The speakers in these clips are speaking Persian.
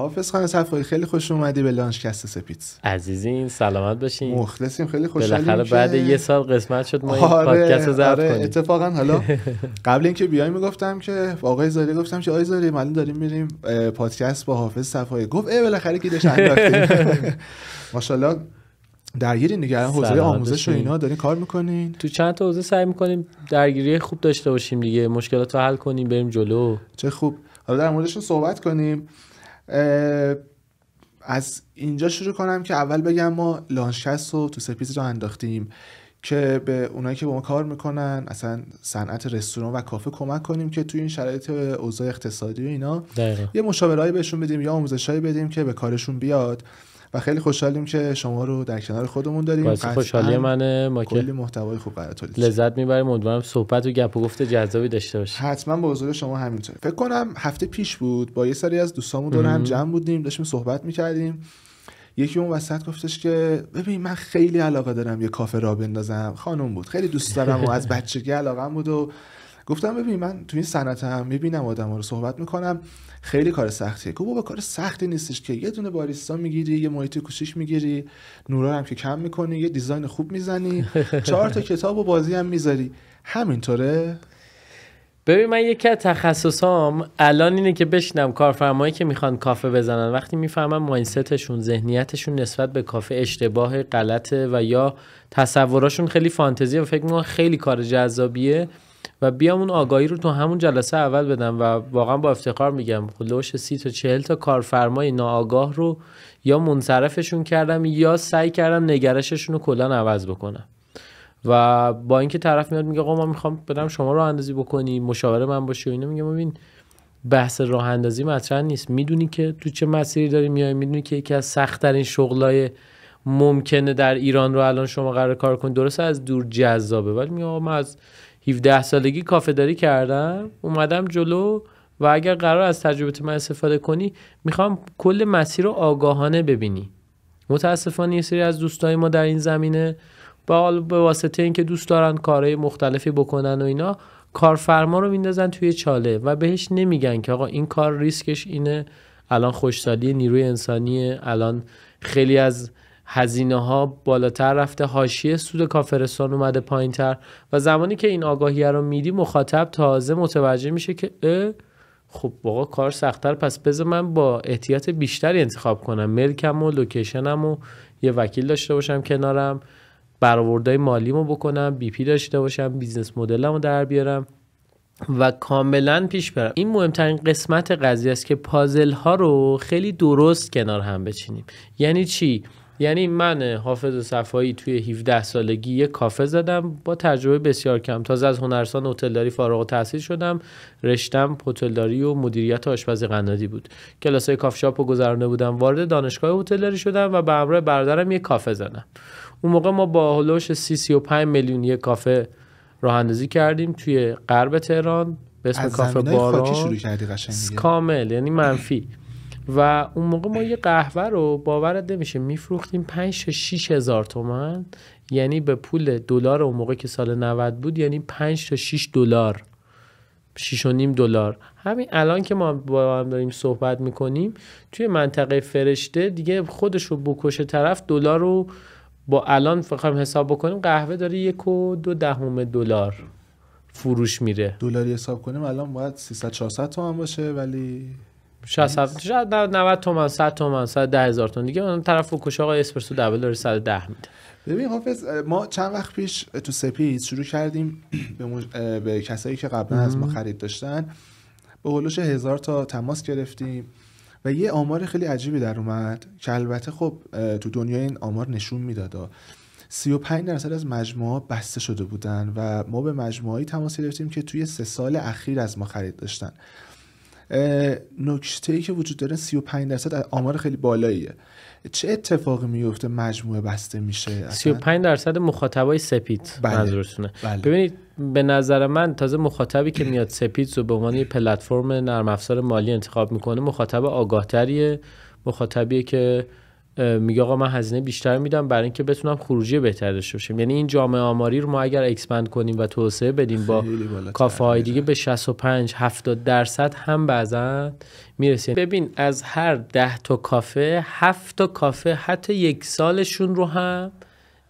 حافظ خان صفایی خیلی خوش اومدی به لانچکست سپیتس. عزیزین سلامت باشین. مخلصیم، خیلی خوشحالیم بالاخره بعد یه سال قسمت شد ما این پادکست رو ضبط کنیم. اتفاقا حالا قبل اینکه بیایم میگفتم که آقای زاری گفتم که آقای زاری ما داریم میریم پادکست با حافظ صفایی. گفت بالاخره کی داشت انداختیم. ماشاءالله درگیرین دیگه، حوزه آموزش و اینا دارین کار میکنین. تو چند تا حوزه سعی میکنیم درگیری خوب داشته باشیم دیگه، مشکلات رو حل کنیم بریم جلو. چه خوب. حالا در موردشون صحبت کنیم. از اینجا شروع کنم که اول بگم ما لانچکست رو تو سپیتس رو انداختیم که به اونایی که با ما کار میکنن اصلا صنعت رستوران و کافه کمک کنیم که توی این شرایط اوضاع اقتصادی و اینا یه مشاورهایی بهشون بدیم یا آموزشایی بدیم که به کارشون بیاد و خیلی خوشحالیم که شما رو در کنار خودمون داریم. باعث خوشحالی منه، ما که کلی محتوای خوب برای تولید لذت میبریم. امیدوارم صحبت و گپ و گفت جذابی داشته باشیم. حتما با حضور شما همینطور. فکر کنم هفته پیش بود با یه سری از دوستامون دور هم جمع بودیم داشتیم صحبت میکردیم. یکی اون وسط گفتش که ببین من خیلی علاقه دارم یه کافه راه بندازم. خانم بود، خیلی دوست دارم و از بچگی علاقه‌ام بود و گفتم ببین من تو این صنعتم میبینم آدما رو صحبت میکنم خیلی کار سختیه. گفت بابا کار سختی نیستش که یه دونه باریستا میگیری، یه محیط کوچیک میگیری، نورا هم که کم میکنی، یه دیزاین خوب میزنی، 4 تا کتاب و بازی هم میذاری. همینطوره. ببین من یکی از تخصصام الان اینه که بشینم کارفرمایی که میخوان کافه بزنن وقتی میفهمم مایندستشون، ذهنیتشون نسبت به کافه اشتباه، غلطه و یا تصوراشون خیلی فانتزیه و فکر میکنم خیلی کار جذابیه و بیام اون آگاهی رو تو همون جلسه اول بدم و واقعا با افتخار میگم خلوش 30 تا 40 تا کارفرمای ناآگاه رو یا منصرفشون کردم یا سعی کردم نگرششون رو کلا عوض بکنم. و با اینکه طرف میاد میگه آقا ما میخوام بدم شما راه اندازی بکنی، مشاور من باشی و اینا، میگم ببین بحث راه اندازی مطرح نیست. میدونی که تو چه مسیری داری میای، میدونی که یکی از سخت ترین شغلای ممکنه در ایران رو الان شما قرار کار کنی. درسته از دور جذابه ولی میگم آقا من از 17 سالگی کافه داری کردم، اومدم جلو و اگر قرار از تجربه من استفاده کنی میخوام کل مسیر رو آگاهانه ببینی. متاسفانه یه سری از دوستای ما در این زمینه به واسطه اینکه دوست دارن کارهای مختلفی بکنن و اینا کارفرما رو میندازن توی چاله و بهش نمیگن که آقا این کار ریسکش اینه، الان خوشسالی نیروی انسانیه، الان خیلی از هزینه ها بالاتر رفته، حاشیه سود کافرستان اومده پایینتر و زمانی که این آگاهی رو میدی مخاطب تازه متوجه میشه که خب واقعا کار سخت‌تر، پس بذار من با احتیاط بیشتری انتخاب کنم، ملکم و لوکیشنم و یه وکیل داشته باشم کنارم، برآوردهای مالیمو بکنم، بی پی داشته باشم، بیزنس مدلمو در بیارم و کاملا پیش برم. این مهمترین قسمت قضیه است که پازل ها رو خیلی درست کنار هم بچینیم. یعنی چی؟ یعنی من حافظ صفایی توی 17 سالگی یه کافه زدم با تجربه بسیار کم. تازه از هنرستان هتلداری فارغ التحصیل شدم، رشتم هتلداری و مدیریت آشپزی قنادی بود. کلاسای کافه شاپ رو گذرونده بودم، وارد دانشگاه هتلداری شدم و به همراه برادرم یه کافه زدم. اون موقع ما با هولوش 35 میلیون یه کافه راه اندازی کردیم توی غرب تهران به اسم کافه باران. شروع کردی قشنگ کامل یعنی منفی. و اون موقع ما یه قهوه رو باورت نمیشه میفروختیم 5 تا 6 هزار تومان، یعنی به پول دلار اون موقع که سال 90 بود یعنی 5 تا 6 دلار، 6.5 دلار. همین الان که ما با هم داریم صحبت میکنیم توی منطقه فرشته دیگه خودش رو بکشه طرف دلار رو با الان بخوایم حساب بکنیم قهوه داره 1.2 دلار فروش میره. دلاری حساب کنیم الان باید 300 400 تومان باشه ولی شاید 90 تومان 100 تومان 110 هزار تومان دیگه. اون طرف فروش آقا اسپرسو دبل داره 110 میده. ببین حافظ ما چند وقت پیش تو سپید شروع کردیم به کسایی که قبلا از ما خرید داشتن به هولوش 1000 تا تماس گرفتیم و یه آمار خیلی عجیبی در اومد که البته خب تو دنیا این آمار نشون میداد 35% از مجموعه بسته شده بودن و ما به مجموعه‌ای تماس گرفتیم که توی 3 سال اخیر از ما خرید داشتن. نکته‌ای که وجود داره 35% آمار خیلی بالاییه. چه اتفاقی میفته مجموعه بسته میشه؟ 35% مخاطبای سپید منظورتونه؟ بله. ببینید به نظر من تازه مخاطبی که میاد سپید رو به عنوان یه پلتفرم نرم افزار مالی انتخاب میکنه مخاطب آگاهتریه، مخاطبیه که میگه آقا من هزینه بیشتر میدم برای اینکه بتونم خروجی بهتری داشته باشم. یعنی این جامعه آماری رو ما اگر اکسپند کنیم و توسعه بدیم با کافه های دیگه به 65-70% هم بعضا میرسیم. ببین از هر 10 تا کافه 7 تا کافه حتی یک سالشون رو هم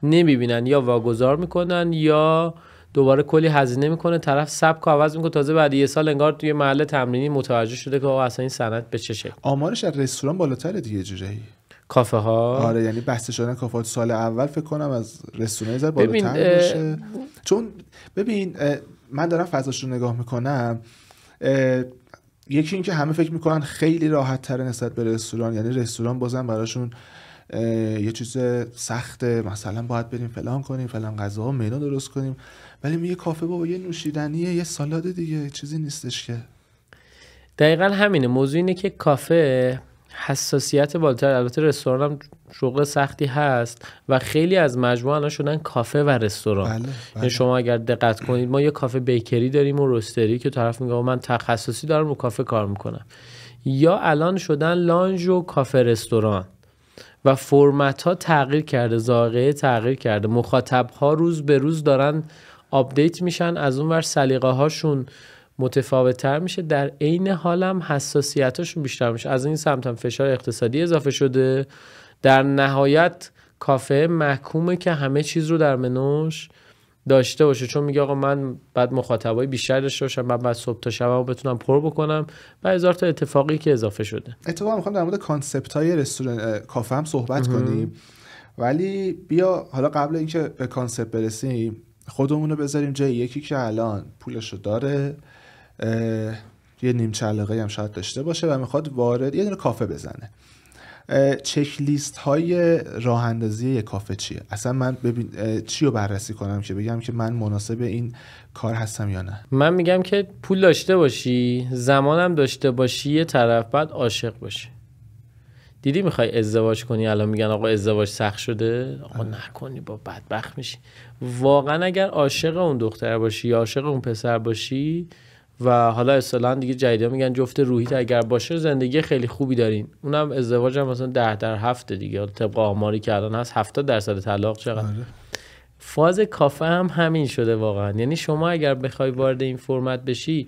نمیبینن، یا واگذار میکنن یا دوباره کلی هزینه میکنه، طرف سبک عوض میکنه، تازه بعد یه سال انگار توی محل تمرینی متوجه شده که اصلا این صنعت به چه شکل. آمارش از رستوران بالاتره دیگه جوری کافه ها. آره یعنی بسته شدن کافه سال اول فکر کنم از رستوران زر بالاتر باشه. چون ببین من دارم فضاش رو نگاه میکنم، یکی این که همه فکر میکنن خیلی راحت تره نسبت به رستوران، یعنی رستوران بازم براشون یه چیز سخته، مثلا باید بریم فلان کنیم فلان غذا منو درست کنیم، ولی میگه کافه بابا یه نوشیدنیه یه سالاد دیگه، چیزی نیستش که. دقیقاً همینه. موضوع اینه که کافه حساسیت بالاتر، البته رستوران هم شغل سختی هست و خیلی از مجموعه الان شدن کافه و رستوران. بله. شما اگر دقت کنید ما یه کافه بیکری داریم و رستری که طرف میگه من تخصصی دارم رو کافه کار میکنم، یا الان شدن لانج و کافه رستوران و فرمت ها تغییر کرده، ذائقه تغییر کرده، مخاطب ها روز به روز دارن آپدیت میشن، از اون ور سلیقه هاشون متفاوت تر میشه، در عین حال هم حساسیتاشون بیشتر میشه. از این سمت هم فشار اقتصادی اضافه شده، در نهایت کافه محکومه که همه چیز رو در منوش داشته باشه، چون میگه آقا من بعد مخاطبای بیشتر داشته باشم، من بعد صبح تا شب بتونم پر بکنم و هزار تا اتفاقی که اضافه شده. اتفاقا میخوام در مورد کانسپت های رستوران کافه هم صحبت کنیم، ولی بیا حالا قبل اینکه به کانسپت برسیم خودمون رو بذاریم جای یکی که الان پولشو داره، یه نیمچه علاقه هم شاید داشته باشه و میخواد وارد یه دونه کافه بزنه. چک لیست های راه اندازی یک کافه چیه؟ اصلا من ببین چی رو بررسی کنم که بگم که من مناسب این کار هستم یا نه؟ من میگم که پول داشته باشی، زمانم داشته باشی، یه طرف بعد عاشق باشی. دیدی میخوای ازدواج کنی الان میگن آقا ازدواج سخت شده، آقا نکنی با بدبخت میشی. واقعا اگر عاشق اون دختر باشی یا عاشق اون پسر باشی و حالا اصطلاحاً دیگه جدیدا میگن جفت روحیت اگر باشه زندگی خیلی خوبی دارین، اونم ازدواج هم مثلا 10/7 دیگه، طبق آماری که الان هست 70% طلاق چقدر. فاز کافه هم همین شده واقعا. یعنی شما اگر بخوای وارد این فرمت بشی،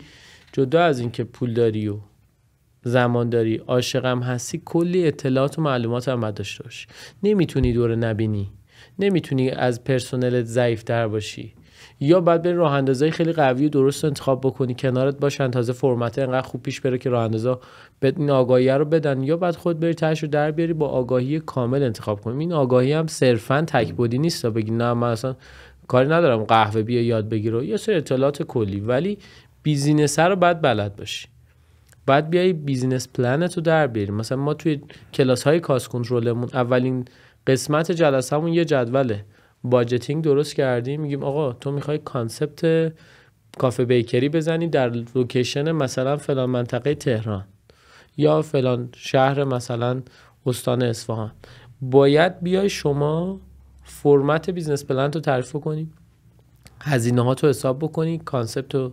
جدا از این که پول داری و زمان داری، عاشقم هستی، کلی اطلاعات و معلومات هم باید داشته باشی. نمیتونی دوره نبینی، نمیتونی از پرسنلت ضعیف تر باشی، یا باید بری راه اندازای خیلی قوی و درست انتخاب بکنی کنارت باشن تازه فرمت انقدر خوب پیش بره که راه اندازا این آگاهی رو بدن، یا بعد خود بری تهش رو در بیاری با آگاهی کامل انتخاب کنی. این آگاهی هم صرفاً تک‌بودی نیست تا بگی نه من اصلا کاری ندارم قهوه بیا یاد بگیر، یه سری اطلاعات کلی، ولی بیزینس رو باید بلد باشی. بعد بیای بیزینس پلنت رو در بیاری. مثلا ما توی کلاس های کاست کنترلمون اولین قسمت جلسه‌مون یه جدول باجتینگ درست کردیم. میگیم آقا تو میخوای کانسپت کافه بیکری بزنی در لوکیشن مثلا فلان منطقه تهران یا فلان شهر مثلا استان اصفهان، باید بیای شما فرمت بیزنس پلن رو تعریف کنی، هزینه ها تو حساب بکنی، کانسپت رو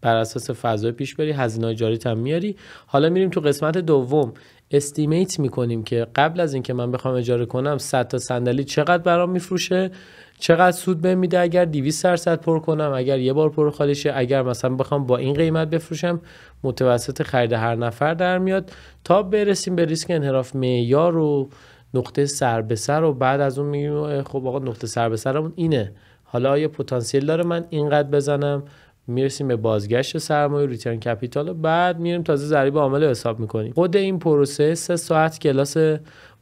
بر اساس فضای پیش بری، هزینه‌های جاریت هم میاری. حالا میریم تو قسمت دوم استیمیت میکنیم که قبل از اینکه من بخوام اجاره کنم 100 تا صندلی چقدر برام میفروشه، چقدر سود بهم میده اگر 200% پر کنم، اگر یه بار پر خالی شه، اگر مثلا بخوام با این قیمت بفروشم متوسط خرید هر نفر در میاد، تا برسیم به ریسک انحراف معیار و نقطه سر به سر. و بعد از اون میگیم خب آقا نقطه سر به سرمون اینه، حالا آیا پتانسیل داره من اینقدر بزنم؟ میرسیم به بازگشت سرمایه، ریترن کپیتال، و بعد میریم تازه ضریب عامل رو حساب میکنیم. خود این پروسه 3 ساعت کلاس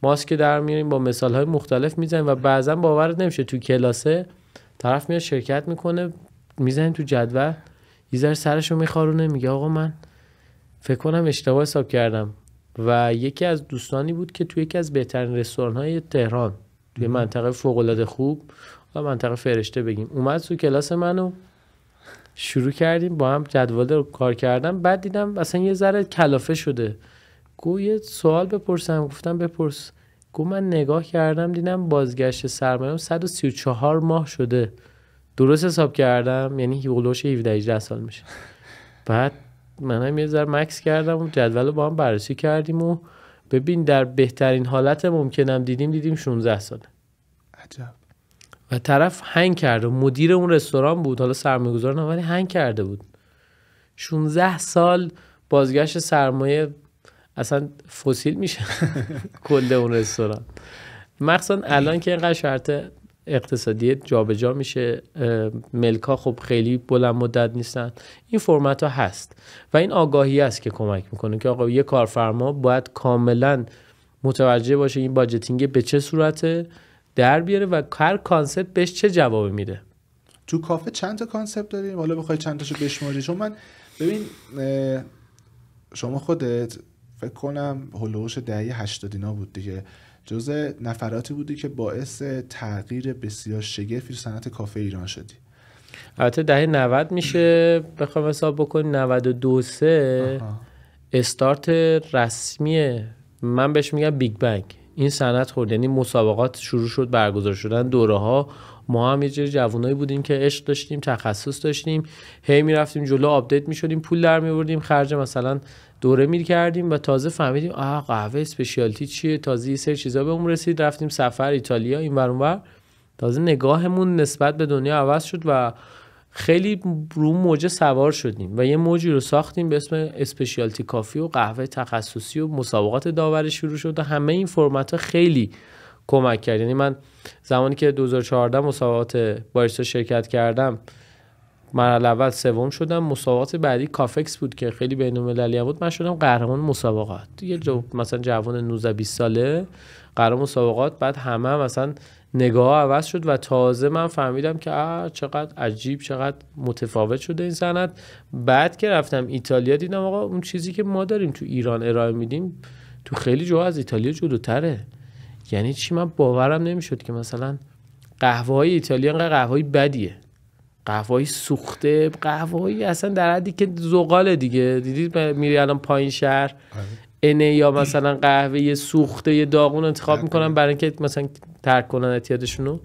ماست که در میاریم با مثالهای مختلف میزنیم و بعضا باورت نمیشه تو کلاسه طرف میاد شرکت میکنه، میزنیم تو جدول یه ذره سرشو میخارونه، میگه آقا من فکر کنم اشتباه حساب کردم. و یکی از دوستانی بود که توی یکی از بهترین رستوران‌های تهران توی منطقه فوق‌العاده خوب و منطقه فرشته بگیم، اومد تو کلاس منو شروع کردیم با هم جدول رو کار کردم. بعد دیدم اصلا یه ذره کلافه شده، گو یه سوال بپرسم، گفتم بپرس. گو من نگاه کردم دیدم بازگشت سرمایه‌ام 134 ماه شده، درست حساب کردم، یعنی هولوش 17-18 سال میشه. بعد منم یه ذره مکس کردم و جدول رو با هم بررسی کردیم و ببین در بهترین حالت ممکنم دیدیم 16 ساله. عجب. و طرف هنگ کرده، مدیر اون رستوران بود، حالا سرمایه‌گذار نه ولی هنگ کرده بود. 16 سال بازگشت سرمایه اصلا فسیل میشه کل اون رستوران. مخصوصا الان که اینقدر شرط اقتصادی جابجا میشه، ملکا خب خیلی بلند مدت نیستن، این فرمت ها هست و این آگاهی است که کمک میکنه که آقا یه کارفرما باید کاملا متوجه باشه این باجتینگ به چه صورته در بیاره و هر کانسپت بهش چه جوابی میده. تو کافه چند تا کانسپت داریم؟ حالا بخوای چند تاشو بشماری. چون من ببین شما خودت فکر کنم هولوش دهه 80 اینا بود دیگه، جزء نفراتی بودی که باعث تغییر بسیار شگرفی تو صنعت کافه ایران شدی. البته دهه 90 میشه بخوام حساب بکنیم، 92 3 استارت رسمیه، من بهش میگم بیگ بنگ، این صنعت خورد. یعنی مسابقات شروع شد، برگزار شدن دوره ها، ما هم یه جور جوونایی بودیم که عشق داشتیم، تخصص داشتیم، هی میرفتیم جلو، آپدیت میشدیم، پول در میوردیم، خرج مثلا دوره میکردیم و تازه فهمیدیم قهوه اسپشیالتی چیه، تازه یه سری چیزا بهمون رسید، رفتیم سفر ایتالیا این ور اون ور، تازه نگاهمون نسبت به دنیا عوض شد و خیلی رو موج سوار شدیم و یه موجی رو ساختیم به اسم اسپشیالتی کافی و قهوه تخصصی و مسابقات داوری شروع شد و همه این فرمت‌ها خیلی کمک کرد. یعنی من زمانی که 2014 مسابقات باریستا شرکت کردم، مرحله اول سوم شدم، مسابقات بعدی کافکس بود که خیلی بین‌المللی بود، من شدم قهرمان مسابقات. یه مثلا جوان 19 20 ساله قهرمان مسابقات، بعد همه مثلا نگاه عوض شد و تازه من فهمیدم که چقدر عجیب، چقدر متفاوت شده این صنعت. بعد که رفتم ایتالیا دیدم آقا اون چیزی که ما داریم تو ایران ارائه میدیم تو خیلی جاها از ایتالیا جلوتره. یعنی چی؟ من باورم نمیشد که مثلا قهوه‌های ایتالیا انقدر قهوه‌ای بدیه، قهوه‌ای سوخته، قهوه‌ای اصلا در حدی که زغال دیگه. دیدید میری الان پایین شهر اینه یا مثلا قهوه سوخته یه داغون انتخاب میکنن برای اینکه مثلا ترک کنن اعتیادشونو،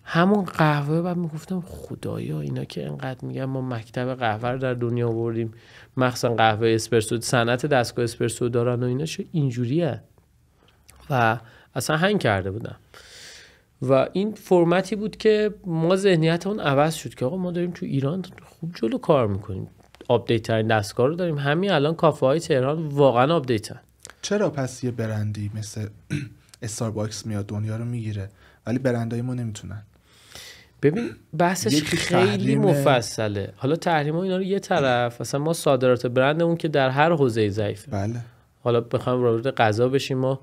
همون قهوه. بعد میگفتم خدایا اینا که اینقدر میگن ما مکتب قهوه رو در دنیا آوردیم، مخصوصا قهوه اسپرسو، صنعت دستگاه اسپرسو دارن و اینا، چه اینجوریه؟ و اصلا هنگ کرده بودم. و این فرمتی بود که ما ذهنیتمون عوض شد که آقا ما داریم تو ایران خوب جلو کار میکنیم، آپدیت ترین دستگاه رو داریم. همین الان کافه های تهران واقعا آپدیتن. چرا پس یه برندی مثل استارباکس میاد دنیا رو میگیره ولی برندهای ما نمیتونن؟ ببین بحثش خیلی مفصله. حالا تحریم ها اینا رو یه طرف، اصلا ما صادرات برندمون که در هر حوزه ضعیفه. بله. حالا بخوایم وارد غذا بشیم، ما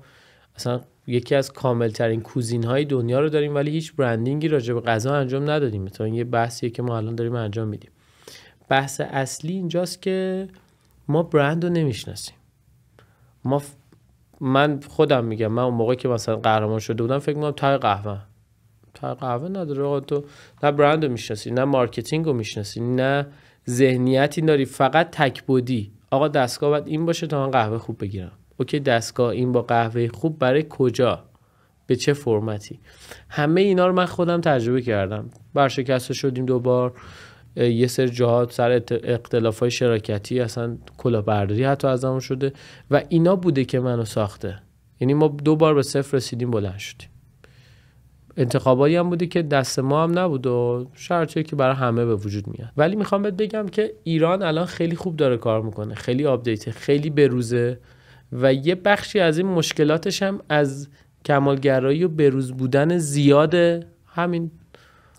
اصلا یکی از کامل ترین کوزین های دنیا رو داریم ولی هیچ برندینگی راجع به غذا انجام ندادیم. مثلا یه بحثیه که ما الان داریم انجام میدیم. بحث اصلی اینجاست که ما برند رو نمیشناسیم. من خودم میگم، من اون موقع که مثلا قهرمان شده بودم فکر می‌کردم تای قهوه نداره. آقا تو نه برند رو میشناسی، نه مارکتینگ رو میشناسی، نه ذهنیتی داری، فقط تکبودی. آقا دستگاه باید این باشه تا من قهوه خوب بگیرم. اوکی دستگاه این با قهوه خوب برای کجا؟ به چه فرمتی؟ همه اینا رو من خودم تجربه کردم. ورشکسته شدیم دوبار، یه سری جاها سر اختلافای شراکتی اصلا کلاهبرداری حتی ازمون شده و اینا بوده که منو ساخته. یعنی ما 2 بار به 0 رسیدیم، بلند شدیم. انتخابایی هم بوده که دست ما هم نبود و شرطی که برای همه به وجود میاد. ولی میخوام بهت بگم که ایران الان خیلی خوب داره کار میکنه، خیلی آپدیت، خیلی بروزه و یه بخشی از این مشکلاتش هم از کمالگرایی و بروز بودن زیاد همین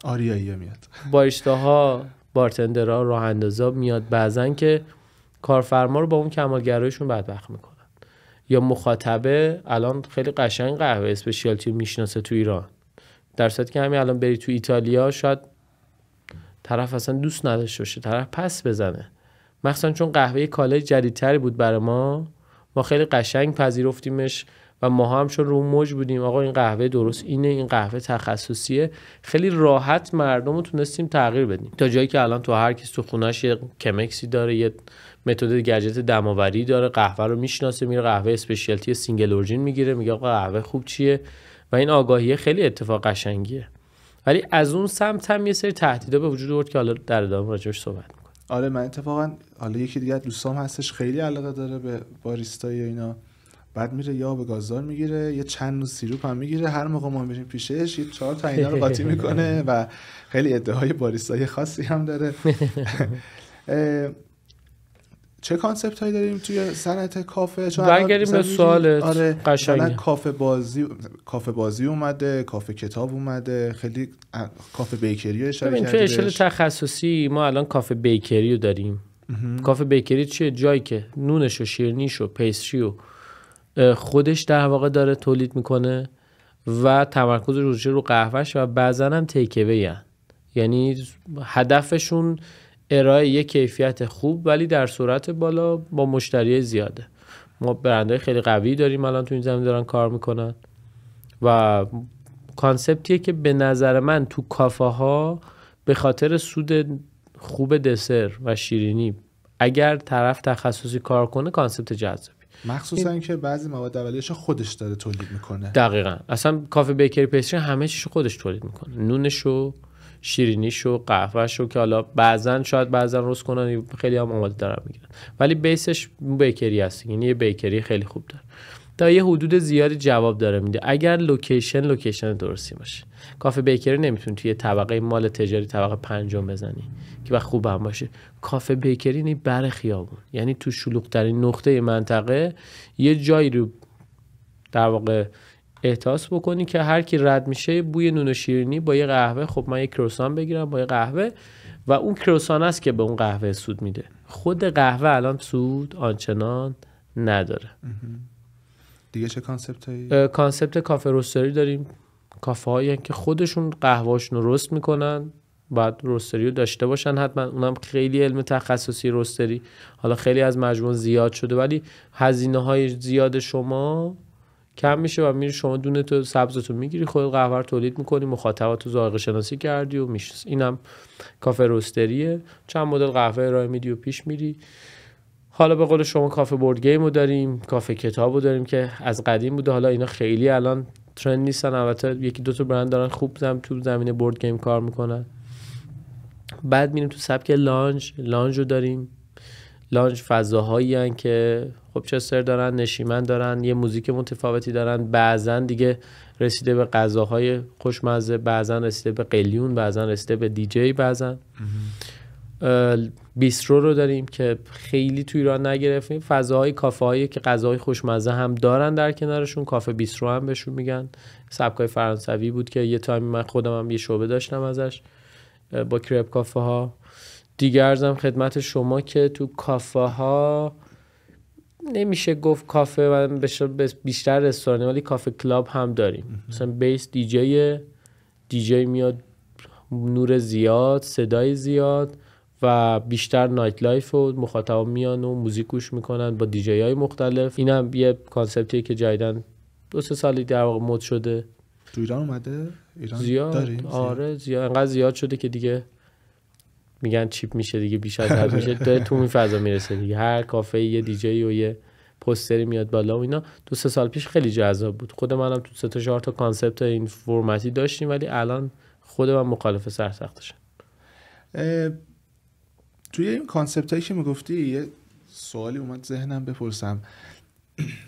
آریایی میاد. باریستاها، بارتندرها، راه اندازا میاد بعضن که کارفرما رو با اون کمالگراییشون بدبخت میکنن. یا مخاطبه الان خیلی قشنگ قهوه اسپشیالتی میشناسه تو ایران، در صورتی که همین الان بری تو ایتالیا شاید طرف اصلا دوست نداشته باشه، طرف پس بزنه. مخصوصا چون قهوه کالای جدیدتری بود برای ما خیلی قشنگ پذیرفتیمش و ما هم چون رو موج بودیم آقا این قهوه درست اینه، این قهوه تخصصیه، خیلی راحت مردم رو تونستیم تغییر بدیم تا جایی که الان تو هر کس تو خونه‌اش یه کمکسی داره، یه متد گجت دماوری داره، قهوه رو میشناسه، میره قهوه اسپشیالتی سینگل اورجین میگیره، میگه آقا قهوه خوب چیه و این آگاهی خیلی اتفاق قشنگیه. ولی از اون سمت هم یه سری تهدیدا به وجود آورد که حالا در ادامه راجعش صحبت می‌کنم. آره من اتفاقا حالا یکی دیگه دوستام هستش خیلی علاقه داره به باریستایی و اینا بعد میره یا به گازدار میگیره، یه چند نوع سیروپ هم میگیره، هر موقع ما میریم پیشش یه 4 تا اینا رو قاطی میکنه و خیلی ادعای باریستای خاصی هم داره. چه کانسپت هایی داریم توی صنعت کافه؟ چون برگردیم به سوالت. آره قشنگه. کافه بازی اومده، کافه کتاب اومده، خیلی کافه بیکری رو اشاره کردی. توی اشل تخصصی ما الان کافه بیکری رو داریم. کافه بیکری چیه؟ جایی که نونش و شیرینیش و پیستری و خودش در واقع داره تولید میکنه و تمرکز رو قهوهش و بعضا هم تیک اوی هن. یعنی هدفشون ارائه یک کیفیت خوب ولی در صورت بالا با مشتری زیاده. ما برندهای خیلی قوی داریم الان تو این زمین دارن کار میکنن و کانسپتیه که به نظر من تو کافه ها به خاطر سود خوب دسر و شیرینی اگر طرف تخصصی کار کنه کانسپت جذابی، مخصوصا که بعضی مواد اولیه‌اش خودش داره تولید میکنه. دقیقاً. اصلا کافه بیکری پیستری همه چیشو خودش تولید میکنه، نونشو، شیرینیشو، قهوهشو که حالا بعضن روز کنن، خیلی هم آماده دارن میگیرن، ولی بیسش بیکری هست. یعنی یه بیکری خیلی خوب داره، تا یه حدود زیادی جواب داره میده اگر لوکیشن درستی باشه. کافه بیکری نمیتونی توی طبقه مال تجاری طبقه 5 بزنی که با خوب هم باشه. کافه بیکری نی بر خیابون، یعنی تو شلوغ‌ترین نقطه منطقه یه جایی رو در واقع احساس بکنی که هر کی رد میشه بوی نون و شیرینی با یه قهوه، خب من یه کروسان بگیرم با یه قهوه و اون کروسان است که به اون قهوه سود میده. خود قهوه الان سود آنچنان نداره. دیگه چه کانسپتایی؟ کانسپت کافه روستری داریم. کافه هایی که خودشون قهوه‌اشون رو رست میکنن، باید روستری رو داشته باشن حتما. اونم خیلی علم تخصصی روستری. حالا خیلی از مجموع زیاد شده ولی هزینه های زیاد شما کم میشه و میری شما دونه تو سبزتو میگیری، خود قهوه رو تولید میکنی، مخاطباتو ذائقه شناسی کردی و میشه. اینم کافه روستریه. چند مدل قهوه ارائه میدی و پیش میری. حالا به قول شما کافه بورد گیم رو داریم، کافه کتاب رو داریم که از قدیم بوده، حالا اینا خیلی الان ترند نیستن، البته یکی دو تا برند دارن خوب تو زمینه بورد گیم کار میکنن. بعد میریم تو سبک لانج رو داریم. لانج فضاهایی هستن که خب چستر دارن، نشیمن دارن، یه موزیک متفاوتی دارن، بعضن دیگه رسیده به غذاهای خوشمزه، بعضن رسیده به قلیون، بعضن رسیده به دیجی، بعضن بیسترو رو داریم که خیلی تو ایران نگرفتیم. فضاهای کافه هایی که غذاهای خوشمزه هم دارن در کنارشون، کافه بیسترو هم بهشون میگن. سبکای فرانسوی بود که یه تایمی من خودم هم یه شعبه داشتم ازش با کرپ کافه ها. دیگه ارزم خدمت شما که تو کافه ها نمیشه گفت کافه و بیشتر رستورانی، ولی کافه کلاب هم داریم. مثلا بیس دیجی میاد، نور زیاد، صدای زیاد و بیشتر نایت لایف و مخاطبا میان و موزیک گوش میکنن با دیجی های مختلف. اینم یه کانسپتیه که جدیدن 2-3 سالی در واقع مد شده. تو ایران اومده؟ ایران زیاد داریم؟ آره زیاد، انقدر زیاد شده که دیگه میگن چیپ میشه دیگه، بیش از حد میشه، داره تو این فضا میرسه دیگه. هر کافه یه دیجی و یه پوستری میاد بالا و اینا. 2-3 سال پیش خیلی جذاب بود. خود منم تو 3-4 تا کانسپت این فرمتی داشتیم ولی الان خود من مخالف سرسختشم. توی این کانسپت هایی که میگفتی یه سوالی اومد ذهنم بپرسم.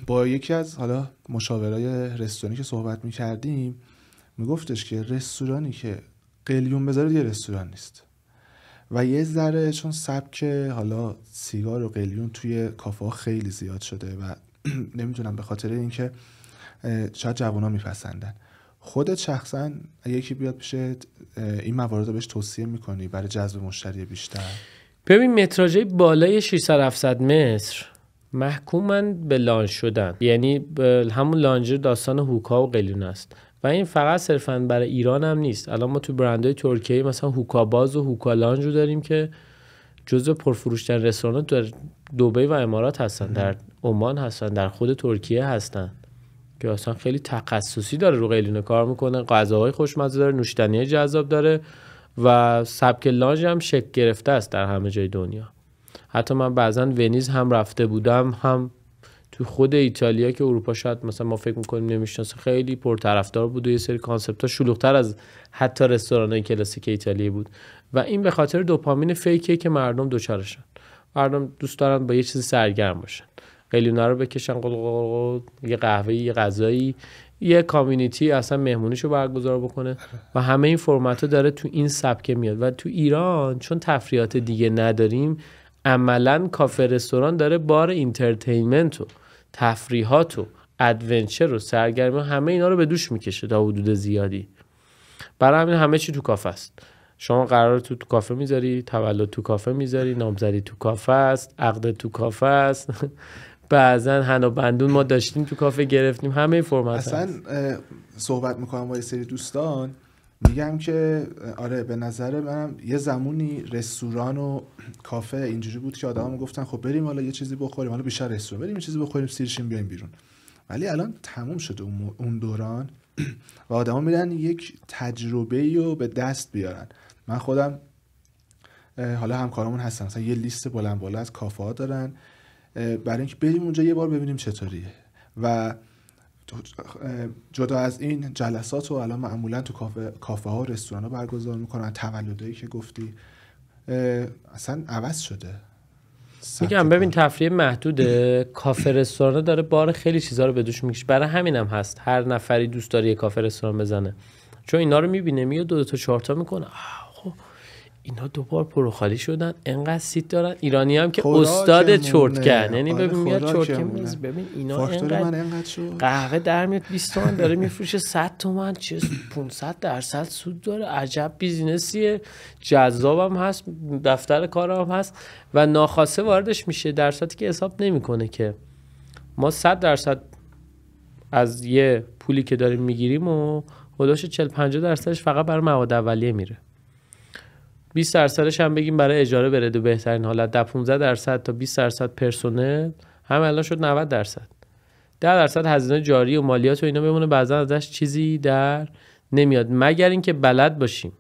با یکی از حالا مشاورای رستورانی که صحبت میکردیم میگفتش که رستورانی که قلیون بذاره یه رستوران نیست و یه ذره چون سبک حالا سیگار و قلیون توی کافه ها خیلی زیاد شده و نمیدونم به خاطر اینکه شاید جوونا میپسندن. خودت شخصا یکی بیاد بشه این موارد رو بهش توصیه میکنی برای جذب مشتری بیشتر؟ ببین متراژهای بالای 600-700 متر محکومن به لانج شدن، یعنی همون لانجر داستان هوکا و قلیون است و این فقط صرفاً برای ایران هم نیست. الان ما تو برندهای ترکیه مثلا هوکا باز و هوکا لانج رو داریم که جزو پرفروش‌ترین رستوران‌ها در دبی و امارات هستن، در عمان هستن، در خود ترکیه هستن که اصلا خیلی تخصصی داره رو قلیون کار میکنه، غذاهای خوشمزه داره، نوشیدنی جذاب داره و سبک لانج هم شکل گرفته است در همه جای دنیا. حتی من بعضا ونیز هم رفته بودم، هم تو خود ایتالیا که اروپا شاید مثلا ما فکر میکنیم نمیشناسه، خیلی پرطرفدار بود و یه سری کانسپت‌ها شلوغ‌تر از حتی رستوران‌های کلاسیک ایتالیا بود و این به خاطر دوپامین فیکیه که مردم دوچارشن. مردم دوست دارن با یه چیزی سرگرم باشن قلیونه رو بکشن قل یه قهوه، یه غذایی، یه کامیونیتی اصلا مهمونیشو برگزار بکنه و همه این فرمت‌ها داره تو این سبک میاد. و تو ایران چون تفریحات دیگه نداریم، عملاً کافه رستوران داره بار اینترتینمنت و تفریحات و ادونچر و سرگرمی همه اینا رو به دوش میکشه تا حدود زیادی. برای همین همه چی تو کافه است. شما قراره تو کافه میذاری، تولد تو کافه میذاری، نامزدی تو کافه است، عقد تو کافه است. بعضن حنا بندون ما داشتیم تو کافه گرفتیم، همه این فرمت اصلا صحبت میکنم با یه سری دوستان میگم که آره به نظر من یه زمانی رستوران و کافه اینجوری بود که آدما میگفتن خب بریم حالا یه چیزی بخوریم، حالا بیشتر رستوران بریم یه چیزی بخوریم سیرشیم بیایم بیرون. ولی الان تموم شده اون دوران و آدما میرن یک تجربه‌ای رو به دست بیارن. من خودم حالا همکارامون هستن مثلا یه لیست بلند بالا از کافه ها دارن برای اینکه بریم اونجا یه بار ببینیم چطوریه. و جدا از این جلسات رو الان معمولا تو کافه ها و رستوران ها برگزار میکنن. تولدایی که گفتی اصلا عوض شده. میگم ببین تفریح محدوده، کافه رستوران داره بار خیلی چیزا رو به دوش میکشه. برای همینم هست هر نفری دوست داره یه کافه رستوران بزنه، چون اینا رو میبینه میاد 2 تا 4 تا میکنه. خب اینا 2 بار پروخالی شدن، انقدر سیت دارن. ایرانی هم که استاد چرتکن، یعنی ببین میاد چرتکن میز، ببین اینا انقدر قهوه در میاد 20 تومن داره میفروشه 100 تومن، چه 500% سود داره. عجب بیزینسیه، جذابم هست، دفتر کارم هست و ناخواسته واردش میشه، در صورتی که حساب نمیکنه که ما 100% از یه پولی که داریم میگیریم و حدودش 40-50% فقط برای مواد اولیه میره. 20% هم بگیم برای اجاره بره دو بهترین حالت، 15% تا 20% پرسنل، هم الان شد 90%. 10% هزینه جاری و مالیات و اینا بمونه، بعضا ازش چیزی در نمیاد، مگر اینکه بلد باشیم،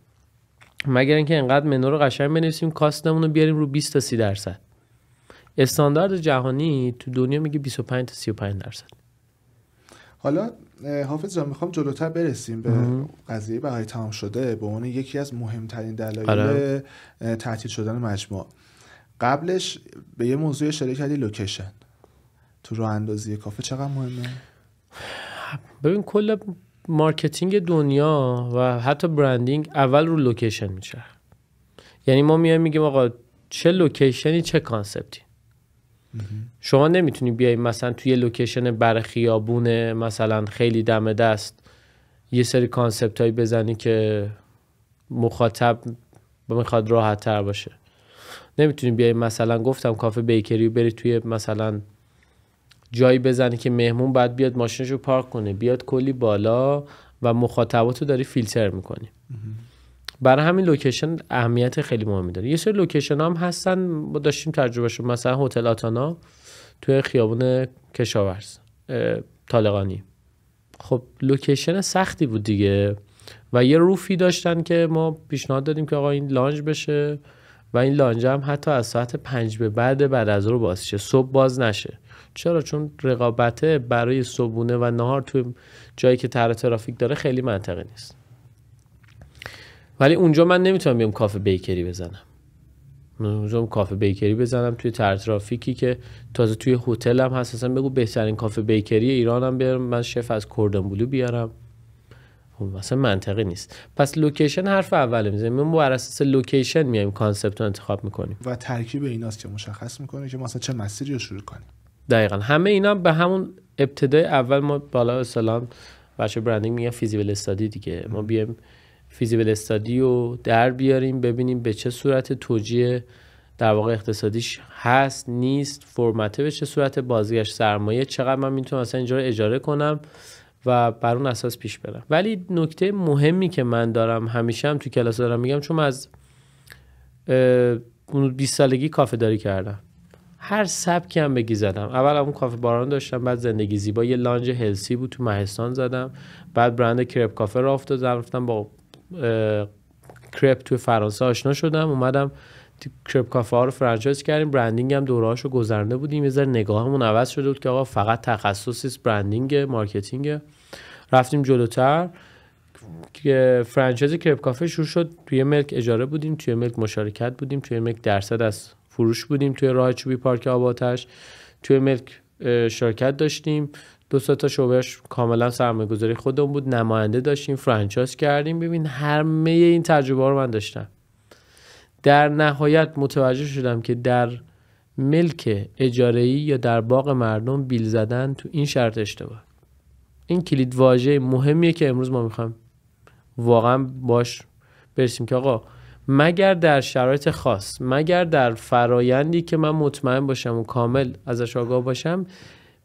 مگر اینکه انقدر منو رو قشنگ بنویسیم کاستمون رو بیاریم رو 20 تا 30%. استاندارد جهانی تو دنیا میگه 25 تا 35%. حالا حافظ جان میخوام جلوتر برسیم به قضیه بهای تمام شده به عنوان یکی از مهمترین دلایل تعطیل شدن مجموعه. قبلش به یه موضوع اشاره کردی، لوکیشن تو راه اندازی کافه چقدر مهمه؟ ببین کل مارکتینگ دنیا و حتی برندینگ اول رو لوکیشن میشه. یعنی ما میگیم آقا چه لوکیشنی چه کانسپتی. شما نمیتونی بیای مثلا توی لوکیشن بر خیابون مثلا خیلی دم دست یه سری کانسپت هایی بزنی که مخاطب میخواد راحت تر باشه. نمیتونی بیای مثلا گفتم کافه بیکری و بری توی مثلا جایی بزنی که مهمون بعد بیاد ماشینشو پارک کنه بیاد کلی بالا و مخاطباتو داری فیلتر میکنی. برای همین لوکیشن اهمیت خیلی مهمی داره. یه سری لوکیشن هم هستن ما داشتیم تجربهشون، مثلا هتل آتانا توی خیابون کشاورز طالقانی. خب لوکیشن سختی بود دیگه و یه روفی داشتن که ما پیشنهاد دادیم که آقا این لانج بشه و این لانج هم حتی از ساعت 5 به بعد از ظهر باز شه، صبح باز نشه. چرا؟ چون رقابته برای صبحونه و نهار توی جایی که ترافیک داره خیلی منطقی نیست. ولی اونجا من نمیتونم بیام کافه بیکری بزنم. اونجا کافه بیکری بزنم توی ترافیکی که تازه توی هتل هم هست، اصلا بگو بهترین کافه بیکری ایران هم بیارم من شف از کردن بلو بیارم، خب اصلا منطقی نیست. پس لوکیشن حرف اوله میزنیم، ما بر اساس لوکیشن میایم کانسپت رو انتخاب میکنیم و ترکیب ایناست که مشخص میکنه که ما اصلا چه مسیری رو شروع کنیم. دقیقاً همه اینا به همون ابتدای اول ما بالا اصلا بچه برندینگ میگه فیزیبل استادی دیگه. ما بیایم فیزیبل استادی رو در بیاریم ببینیم به چه صورت توجیه در واقع اقتصادیش هست نیست، فرمته به چه صورت، بازگشت سرمایه چقدر من میتونم اصلا اینجا رو اجاره کنم و بر اون اساس پیش برم. ولی نکته مهمی که من دارم همیشه هم تو کلاس دارم میگم، چون من از 20 سالگی کافه داری کردم، هر سبکی هم بگی زدم. اول اون کافه باران داشتم، بعد زندگی زیبا یه لانج هلسی بود تو مهستان زدم، بعد برند کرپ کافه را افتادم، رفتم با کرپ تو فرانسه آشنا شدم، اومدم کرپ کافه ها رو فرانچایز کردیم، برندینگ هم دورهاشو گذرنده بودیم، یه ذره نگاهمون عوض شده بود که آقا فقط تخصصی برندینگ مارکتینگ. رفتیم جلوتر که فرانچایز کرپ کافه شروع شد، توی ملک اجاره بودیم، توی ملک مشارکت بودیم، توی ملک درصد از فروش بودیم، توی راه چوبی پارک آباتش، توی ملک شرکت داشتیم، 2 تا شعبهش کاملا سرمایه‌گذاری خودمون بود، نماینده داشتیم، فرانچایز کردیم. ببین همه این تجربه رو من داشتم. در نهایت متوجه شدم که در ملک اجاره‌ای یا در باغ مردم بیل زدن تو این شرط اشتباه. این کلید واژه مهمیه که امروز ما میخوایم واقعا باش برسیم که آقا مگر در شرایط خاص، مگر در فرایندی که من مطمئن باشم و کامل ازش آگاه باشم،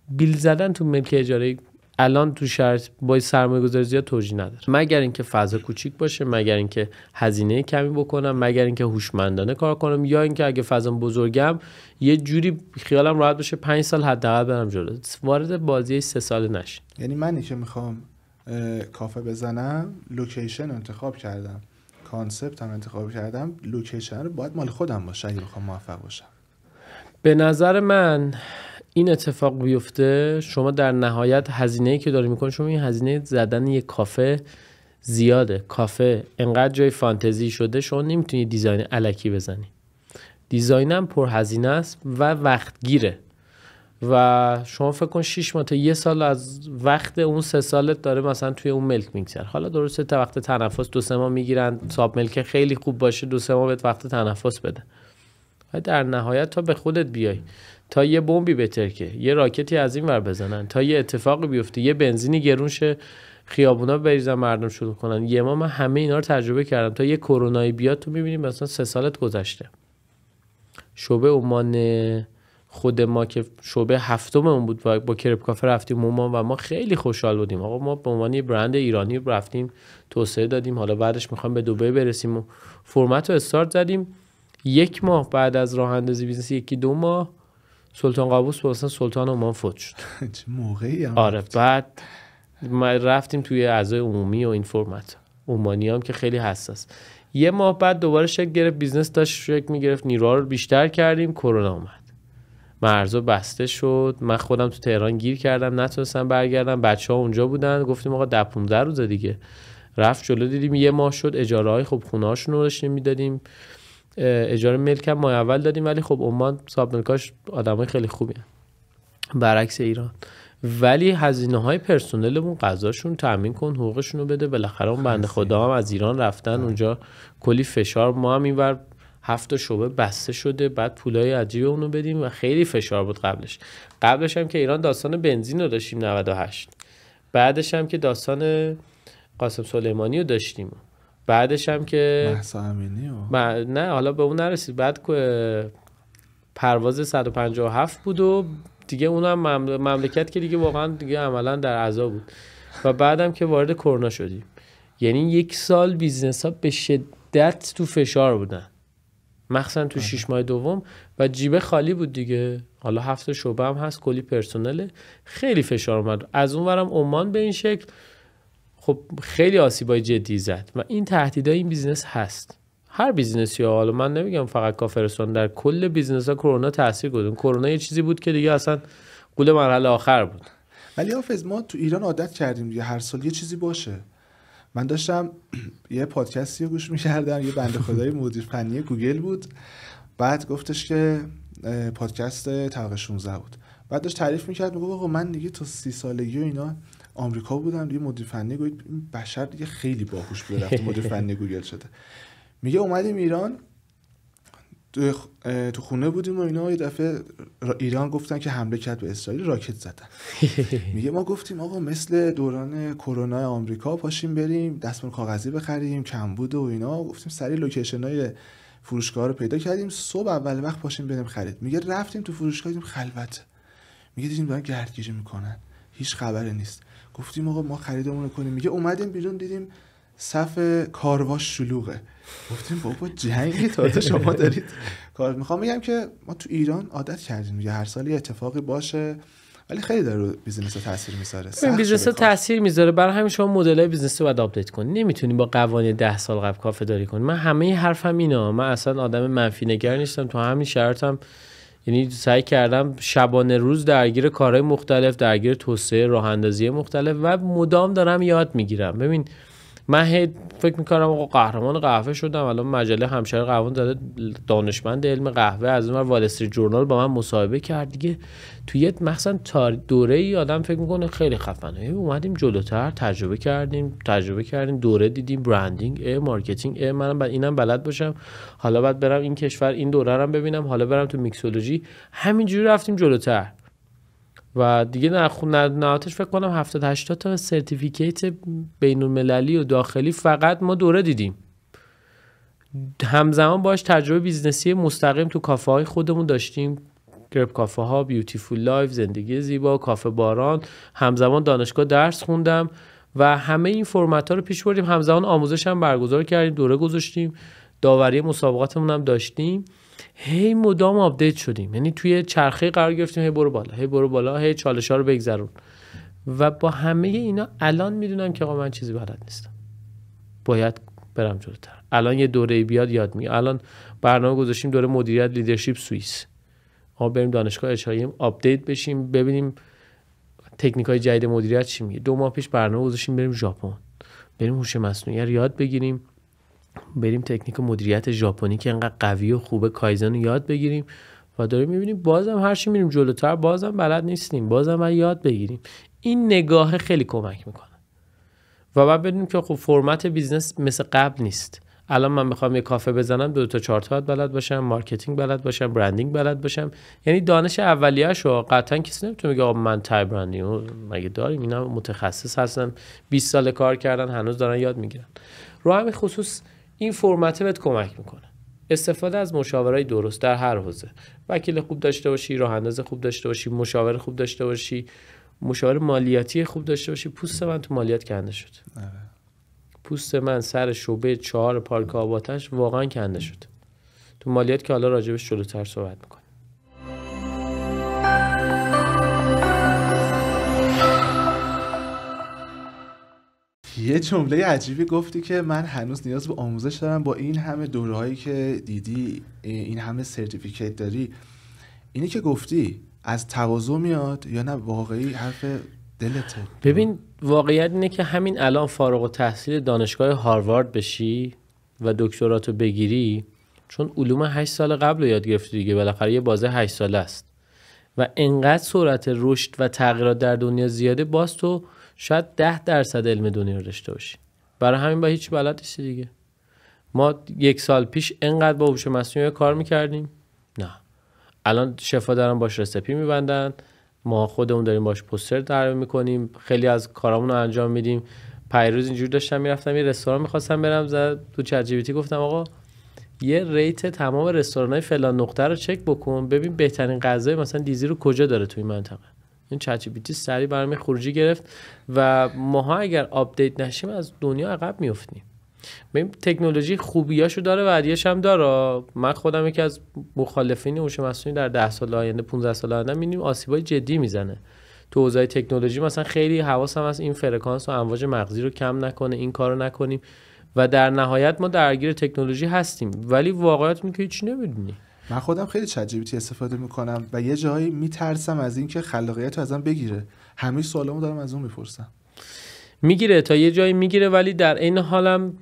بیل زدن تو ملک اجاره‌ای الان تو شرط با سرمایه‌گذاری زیاد توجیه نداره. مگر اینکه فضا کوچیک باشه، مگر اینکه هزینه کمی بکنم، مگر اینکه هوشمندانه کار کنم، یا اینکه اگه فضا بزرگم یه جوری خیالم راحت باشه 5 سال حداقل برم جلو، وارد بازی 3 سال نشه. یعنی منی که میخوام کافه بزنم، لوکیشن انتخاب کردم، کانسپت هم انتخاب کردم، لوکیشن رو باید مال خودم باشه اگه بخوام موفق باشم. به نظر من این اتفاق بیفته، شما در نهایت هزینه‌ای که داری میکنی، شما این هزینه زدن یک کافه زیاده. کافه انقدر جای فانتزی شده، شما نمیتونی دیزاین الکی بزنی. دیزاین هم پر هزینه است و وقت گیره و شما فکر کن 6 ماه تا 1 سال از وقت اون 3 سالت داره مثلا توی اون ملک میگذره. حالا درسته تا وقت تنفس 2-3 ماه میگیرن، ساب ملک خیلی خوب باشه 2-3 ماه بهت وقت تنفس بده. و در نهایت تا به خودت بیای، تا یه بمبی بترکه، یه راکتی از این ور بزنن، تا یه اتفاقی بیفته، یه بنزینی گرون شه، خیابونا بریزن، مردم شروع کنن. یه ما من همه اینا رو تجربه کردم. تا یه کرونایی بیاد تو میبینی مثلا 3 سالت گذشته. شعبه عمان خود ما که شعبه 7مون بود با کرپ کافه رفتیم عمان و ما خیلی خوشحال بودیم. آقا ما به عنوان یه برند ایرانی رفتیم توسعه دادیم، حالا بعدش میخوام به دبی برسیم و فرمت رو استارت زدیم. 1 ماه بعد از راه اندازی بیزنس، 1-2 ماه سلطان قابوس مثلا سلطان عمان فوت شد. چه موقعی هم. آره بعد ما رفتیم توی اعضای عمومی و این فرمت. عمانی هم که خیلی حساس. 1 ماه بعد دوباره شکل گرفت، بیزنس داشت شکل میگرفت، نیروها رو بیشتر کردیم، کرونا اومد. مرزا بسته شد، من خودم تو تهران گیر کردم، نتونستم برگردم، بچه‌ها اونجا بودن، گفتیم آقا 10-15 روز دیگه رفت جلو. دیدیم 1 ماه شد، اجاره های خب خونه هاشون رو داشتیم میدادیم، اجاره ملک هم ماه اول دادیم، ولی خب عمان صاحب ملکاش آدمای خیلی خوبی هن. برعکس ایران. ولی هزینه های پرسنلمون، غذاشون تامین کن، حقوقشون رو بده، بالاخره اون بنده خدا هم از ایران رفتن اونجا، کلی فشار. ما هم اینور 7 شعبه بسته شده، بعد پولای عجیب اونو بدیم و خیلی فشار بود. قبلش هم که ایران داستان بنزین رو داشتیم 98، بعدش هم که داستان قاسم سلیمانی رو داشتیم، بعدش هم که مهسا امینی نه حالا به اون نرسید، بعد پرواز 157 بود و دیگه اونم مملکت که دیگه واقعا دیگه عملا در عزا بود و بعدم که وارد کرونا شدیم. یعنی 1 سال بیزنس ها به شدت تو فشار بودن، مخصوصا تو 6 ماه دوم و جیبه خالی بود دیگه. حالا 7 شعبه هم هست، کلی پرسنل، خیلی فشار اومد. از اون ورم عمان به این شکل خب خیلی آسیبای جدی زد و این تهدیدای این بیزنس هست. هر بیزنسی ها، حالا من نمیگم فقط کافه رستوران، در کل بیزنس ها کرونا تاثیر گذاشت. کرونا یه چیزی بود که دیگه اصلا قول مرحله آخر بود. ولی حافظ ما تو ایران عادت کردیم دیگه هر سال یه چیزی باشه. من داشتم یه پادکستی رو گوش می‌کردم، یه بنده خدای مدیر فنی گوگل بود، بعد گفتش که پادکست طبقه 16 بود، بعد داشت تعریف می‌کرد، میگه آقا من دیگه تا 30 سالگی و اینا آمریکا بودم دیگه، مدیر فنی گوگل، این بشر دیگه خیلی باهوش بوده رفت مدیر فنی گوگل شده. میگه اومدیم ایران، تو خونه بودیم و اینا، یه دفعه ایران گفتن که حمله کرد به اسرائیل، راکت زدن. میگه ما گفتیم آقا مثل دوران کرونا آمریکا پاشیم بریم دستمال کاغذی بخریم، کمبود و اینا، گفتیم سریع لوکیشن‌های فروشگاه رو پیدا کردیم، صبح اول وقت پاشیم بریم خرید. میگه رفتیم تو فروشگاه دیدیم خلوته، میگه دیدیم دارن گردگیری میکنن، هیچ خبری نیست. گفتیم آقا ما خریدمون رو کنیم. میگه اومدیم بیرون دیدیم صف کارواش شلوغه. گفتیم بابا جنگی تا شما دارید کار. میخوام بگم که ما تو ایران عادت کردیم یه هر سال یه اتفاقی باشه، ولی خیلی داره رو بیزنس تاثیر میذاره. این بیزنس تاثیر میذاره، برای همین شما مدل‌های بیزنس رو باید آپدیت کنی. نمیتونی با قوانین 10 سال قبل کافه داری کنی. من همه حرفم اینا، من اصلا آدم منفی نگر نیستم، تو همین شرایطم یعنی سعی کردم شبانه روز درگیر کارهای مختلف، درگیر توسعه راه اندازی مختلف و مدام دارم یاد میگیرم. ببین من فکر می‌کردم آقا قهرمان قهوه شدم، الان مجله همشهری قهوه زده دانشمند علم قهوه، از اون ور وال استریت جورنال با من مصاحبه کرد دیگه. توی مثلا دوره‌ای آدم فکر می‌کنه خیلی خفنه، اومدیم جلوتر تجربه کردیم دوره دیدیم برندینگ، مارکتینگ، منم اینم بلد باشم، حالا بعد برم این کشور این دوره رو ببینم، حالا برم تو میکسولوژی، همینجوری رفتیم جلوتر. و دیگه نهایتش فکر کنم 70-80 تا سرتیفیکیت بین‌المللی و داخلی فقط ما دوره دیدیم. همزمان باش تجربه بیزنسی مستقیم تو کافه های خودمون داشتیم، گرب کافه ها، بیوتیفول لایف، زندگی زیبا، کافه باران. همزمان دانشگاه درس خوندم و همه این فرمت ها رو پیش بردیم. همزمان آموزش هم برگزار کردیم، دوره گذاشتیم، داوری مسابقاتمون هم داشتیم. هی مدام آپدیت شدیم، یعنی توی چرخه قرار گرفتیم، هی برو بالا، هی چالش‌ها رو بگذرون. و با همه اینا الان میدونم که آقا من چیزی بلد نیستم، باید برم جلوتر. الان یه دوره بیاد یاد میگیرم. الان برنامه گذاشتیم دوره مدیریت لیدرشپ سوئیس، ما بریم دانشگاه اچ آپدیت بشیم، ببینیم تکنیک‌های جدید مدیریت چی میگه. 2 ماه پیش برنامه گذاشتیم بریم ژاپن، بریم هوش مصنوعی رو یاد بگیریم، بریم تکنیک مدیریت ژاپنی که انقدر قوی و خوبه کایزن رو یاد بگیریم. و داریم میبینیم بازم هر چی میریم جلوتر بازم بلد نیستیم، بازم باید یاد بگیریم. این نگاه خیلی کمک میکنه. و بعد بدونیم که خب فرمت بیزنس مثل قبل نیست. الان من میخوام یه کافه بزنم 2 تا 4 تا بلد باشم، مارکتینگ بلد باشم، برندینگ بلد باشم. یعنی دانش اولیه‌شو قطعا کسی نمیتونه بگه آقا من تای برندینگ مگه داریم، اینا متخصص هستن 20 سال کار کردن هنوز دارن یاد میگیرن. رو همین خصوص این فرمت بهت کمک میکنه. استفاده از مشاورای درست در هر حوزه، وکیل خوب داشته باشی، راه انداز خوب داشته باشی، مشاور خوب داشته باشی، مشاور مالیاتی خوب داشته باشی. پوست من تو مالیات کنده شد. پوست من سر شعبه 4 پارک آب آتش واقعا کنده شد تو مالیات، که حالا راجبش جلوتر صحبت میکنیم. یه جمله عجیبی گفتی که من هنوز نیاز به آموزش دارم. با این همه دورهایی که دیدی، این همه سرتیفیکیت داری، اینی که گفتی از تواضع میاد یا نه واقعی حرف دلته؟ ببین واقعیت اینه که همین الان فارغ التحصیل دانشگاه هاروارد بشی و دکتراتو بگیری، چون علوم 8 سال قبل رو یاد گرفتی دیگه، بالاخره یه بازه 8 ساله است و انقدر سرعت رشد و تغییرات در دنیا زیاده، باز تو شاید 10% علم دنیا رو داشته باشی. برای همین با هیچ بلد نیستی دیگه. ما 1 سال پیش انقدر با هوش مصنوعی کار میکردیم، نه الان شفا دارن باش رسپی میبندن، ما خودمون داریم باش پوستر طراحی میکنیم، خیلی از کارامون رو انجام میدیم. پیروز اینجوری داشتم میرفتم یه رستوران میخواستم برم، تو چت جی پی تی گفتم آقا یه ریت تمام رستورانای فلان نقطه رو چک بکن ببین بهترین غذای مثلا دیزی رو کجا داره توی منطقه. این چت جی پی تی سریع برام خروجی گرفت و ماها اگر آپدیت نشیم از دنیا عقب میافتیم. ببین تکنولوژی خوبیاشو داره و عدیاش هم داره. من خودم یکی از مخالفین هوش مصنوعی در 10 سال آینده 15 سال آینده می‌بینیم آسیبای جدی میزنه تو حوزه تکنولوژی. مثلا خیلی حواسم هست این فرکانس و امواج مغزی رو کم نکنه، این کارو نکنیم و در نهایت ما درگیر تکنولوژی هستیم ولی واقعیت اینه که هیچ نمی‌دونی. من خودم خیلی چت جی پی تی استفاده میکنم و یه جایی میترسم از این که خلاقیت رو ازم بگیره. همه سوالامو دارم از اون میپرسم. میگیره تا یه جایی میگیره، ولی در این حالم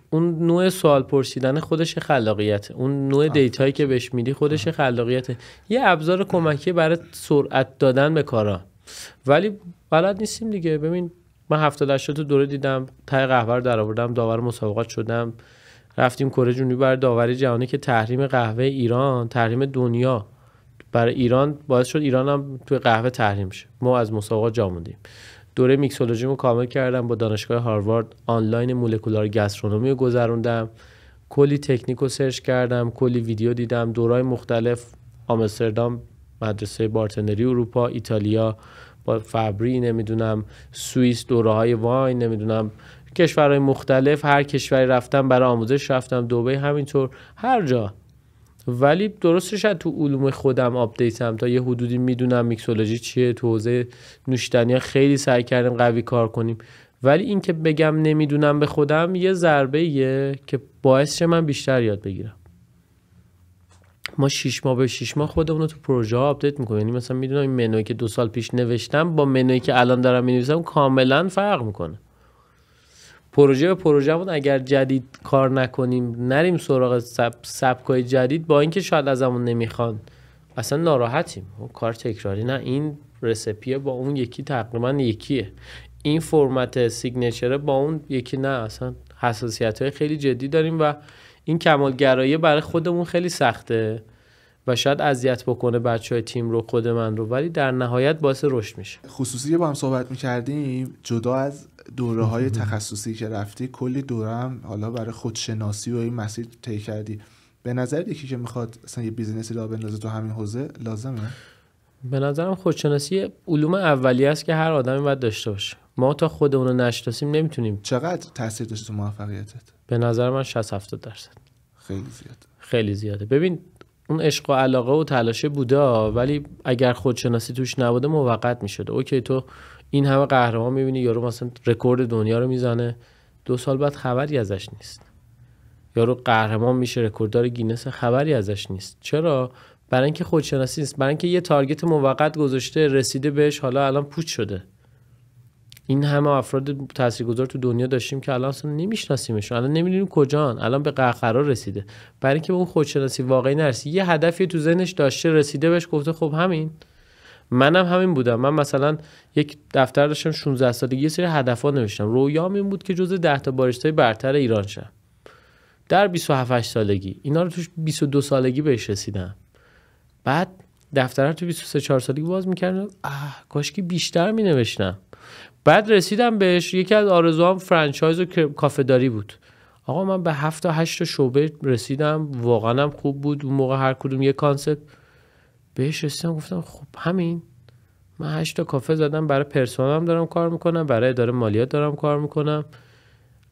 اون نوع سوال پرسیدن خودش خلاقیته، اون نوع دیتایی که بهش میدی خودش خلاقیته. یه ابزار کمکی برای سرعت دادن به کارا، ولی بلد نیستیم دیگه. ببین من 70-80 تا دوره دیدم، ته قهوه رو درآوردم، داور مسابقات شدم، رفتیم کره جنوبی برای داوری جهانی که تحریم قهوه ایران، تحریم دنیا برای ایران باعث شد ایران هم توی قهوه تحریم شه. ما از مسابقات جا موندیم. دوره میکسولوژیمو کامل کردم با دانشگاه هاروارد، آنلاین مولکولار گاسترونومی رو گذروندم، کلی تکنیکو سرچ کردم، کلی ویدیو دیدم، دورهای مختلف، آمستردام، مدرسه بارتندری اروپا، ایتالیا با فابری، نمیدونم سوئیس دوره‌های واین، نمیدونم کشورهای مختلف، هر کشوری رفتم برای آموزش، رفتم دبی همینطور هر جا. ولی درستش تو علوم خودم آپدیتم تا یه حدودی میدونم میکسولوژی چیه، تو حوزه نوشیدنی خیلی سعی کردیم قوی کار کنیم، ولی این که بگم نمیدونم به خودم یه ضربه‌ایه که باعث شه من بیشتر یاد بگیرم. ما 6 ماه به 6 ماه خودمون رو تو پروژه ها آپدیت میکنیم. یعنی مثلا میدونم این منویی که 2 سال پیش نوشتم با منویی که الان دارم مینویسم کاملا فرق میکنه. پروژه به پروژه‌مون اگر جدید کار نکنیم، نریم سراغ سبکای جدید، با اینکه شاید ازمون نمیخوان، اصلا ناراحتیم. کار تکراری نه، این رسیپیه با اون یکی تقریبا یکیه، این فرمت سیگنچره با اون یکی نه. اصلا حساسیت‌های خیلی جدی داریم و این کمالگرایی برای خودمون خیلی سخته و شاید اذیت بکنه بچهای تیم رو، خود من رو، ولی در نهایت باعث رشد میشه. خصوصی با هم صحبت می‌کردیم، جدا از دوره‌های تخصصی که رفتی، کلی دوره هم حالا برای خودشناسی و این مسیر طی کردی. به نظر یکی که میخواد اصلا یه بیزینسی راه بندازه تو همین حوزه لازمه؟ به نظرم خودشناسی علوم اولیه است که هر آدمی باید داشته باشه. ما تا خودمون رو نشناسیم نمیتونیم. چقدر تاثیر داشته تو موفقیتت؟ به نظر من 60-70%. خیلی زیاده. خیلی زیاده. ببین اون عشق و علاقه و تلاشه بوده، ولی اگر خودشناسی توش نبوده موقت میشده. اوکی تو این همه قهرمان میبینی، یارو مثلا رکورد دنیا رو میزنه، 2 سال بعد خبری ازش نیست. یارو قهرمان میشه، رکورددار گینس، خبری ازش نیست. چرا؟ برای اینکه خودشناسی نیست، برای اینکه یه تارگت موقت گذاشته، رسیده بهش، حالا الان پوچ شده. این همه افراد تاثیرگذار تو دنیا داشتیم که الان اصلا نمیشناسیمشون، الان نمیدونیم کجان، الان به قهقرا رسیده. برای اینکه به اون خودشناسی واقعی نرسید، یه هدفی تو ذهنش داشته، رسیده بهش، گفته خب همین. منم همین بودم. من مثلا یک دفتر داشتم 16 سالگی، یه سری هدفا نوشتم. رویام این بود که جزو 10 تا باریستای برتر ایران شم. در 27-8 سالگی اینا رو تو 22 سالگی بهش رسیدم. بعد دفتر رو تو 23-4 سالگی باز می‌کردم، کاش که بیشتر می‌نوشتم. بعد رسیدم بهش. یکی از آرزوام فرانچایز و کافه داری بود. آقا من به 7 تا 8 تا شعبه رسیدم، واقعا هم خوب بود اون موقع، هر کدوم یه کانسپت. بهش رسیدم گفتم خب همین، من 8 تا کافه زدم، برای پرسنلم دارم کار میکنم، برای اداره مالیات دارم کار میکنم،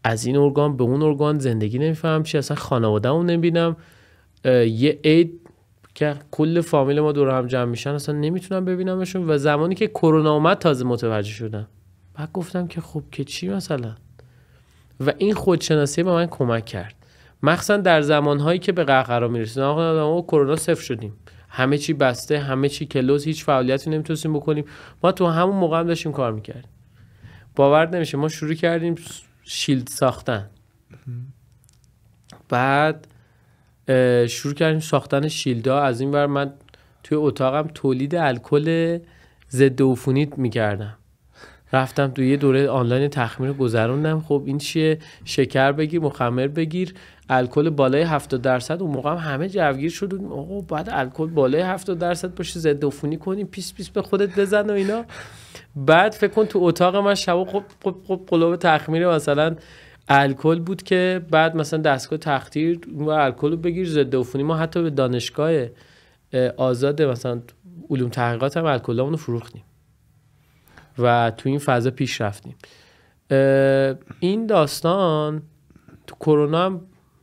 از این ارگان به اون ارگان زندگی نمیفهم چی، اصلا خانواده‌مو نمیبینم. یه عید که کل فامیل ما دور هم جمع میشن اصلا نمیتونم ببینمشون. و زمانی که کرونا اومد تازه متوجه شدم. بعد گفتم که خب که چی مثلا. و این خودشناسی به من کمک کرد، مخصوصا در زمانهایی که به قهقرا میرسید. آقا کرونا صفر شدیم، همه چی بسته، همه چی کلوز، هیچ فعالیتی نمیتونستیم بکنیم. ما تو همون موقع هم داشتیم کار میکردیم. باور نمیشه ما شروع کردیم شیلد ساختن. بعد شروع کردیم ساختن شیلدها. از این ور من توی اتاقم تولید الکل ضد عفونی میکردم. رفتم توی یه دوره آنلاین تخمیر گذروندم. خب این چیه؟ شکر بگیر، مخمر بگیر، الکل بالای 70%. اون موقع هم همه جوگیر شد. آقا بعد الکل بالای 70% باشه، ضد عفونی کنیم، پیس پیس به خودت بزن و اینا. بعد فکر کن تو اتاق من شبا خب قلوب تخمیر مثلا الکل بود که بعد مثلا دستگاه تخدیر و الکل رو بگیر ضد عفونی. ما حتی به دانشگاه آزاد مثلا علوم تحقیقات هم الکلامون رو فروختیم و تو این فضا پیش رفتیم. این داستان تو کرونا هم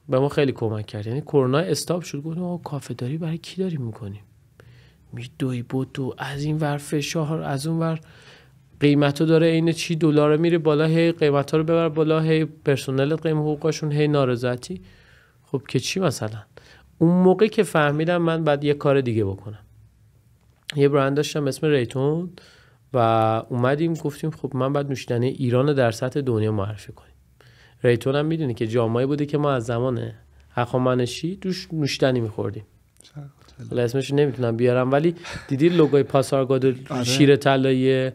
به ما خیلی کمک کرد. یعنی کرونا استاپ شد، گفتم آقا کافه داری برای کی داریم میکنیم؟ میدوی بودو از این ور فشار، از اون ور قیمتو داره این چی دلار میره بالا، هی قیمتا رو ببر بالا، هی پرسنل قیم حقوقشون هی نارضایتی. خب که چی مثلا؟ اون موقع که فهمیدم من بعد یه کار دیگه بکنم. یه برند داشتم اسم ریتون و اومدیم گفتیم خب من بعد نوشیدنی ایران در سطح دنیا معرفی کنیم. ریتون هم میدونی که جامایی بوده که ما از زمان هخامنشی توش نوشیدنی میخوردیم. حالا اسمش نمیتونم بیارم، ولی دیدی لوگوی پاسارگاد شیر طلایی،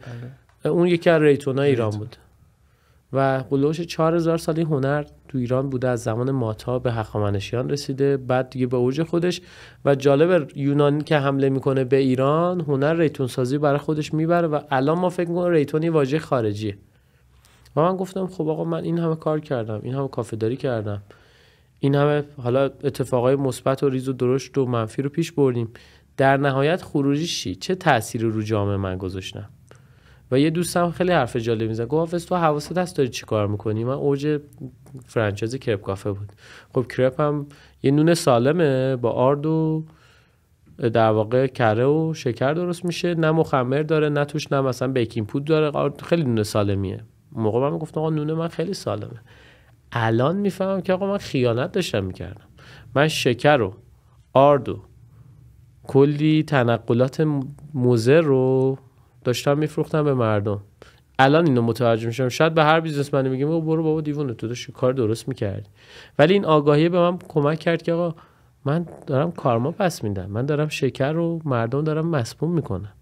اون یکی از ریتونای ایران بود و قلوش 4000 سالی هنر تو ایران بوده، از زمان ماتا به هخامنشیان رسیده، بعد دیگه به اوج خودش. و جالب یونانی که حمله میکنه به ایران، هنر ریتون سازی برای خودش میبره و الان ما فکر میکنم ریتون یه واژه خارجیه. و من گفتم خب آقا من این همه کار کردم، این همه کافه داری کردم، این همه حالا اتفاقای مثبت و ریز و درشت و منفی رو پیش بردیم، در نهایت خروجیش چی؟ چه تأثیری رو جامعه من گذاشتم؟ و یه دوستم خیلی حرف جالب میزنه، گفت حافظ تو حواست هست داری چی کار میکنی؟ من اوج فرانچایز کرپ کافه بود. خب کرپ هم یه نون سالمه با آرد و در واقع کره و شکر درست میشه، نه مخمر داره، نه توش نه مثلا بیکینگ پودر داره، خیلی نون سالمیه. موقع من گفتم آقا نون من خیلی سالمه. الان میفهمم که آقا من خیانت داشتم میکردم. من شکر و آرد و کلی تنقلات مضر رو داشتم میفروختم به مردم. الان اینو متوجه میشم. شاید به هر بیزنسمنی میگم برو بابا دیوونه، تو داشتی کار درست میکردی، ولی این آگاهی به من کمک کرد که آقا من دارم کارما پس میدم، من دارم شکر رو مردم دارم مسموم میکنم.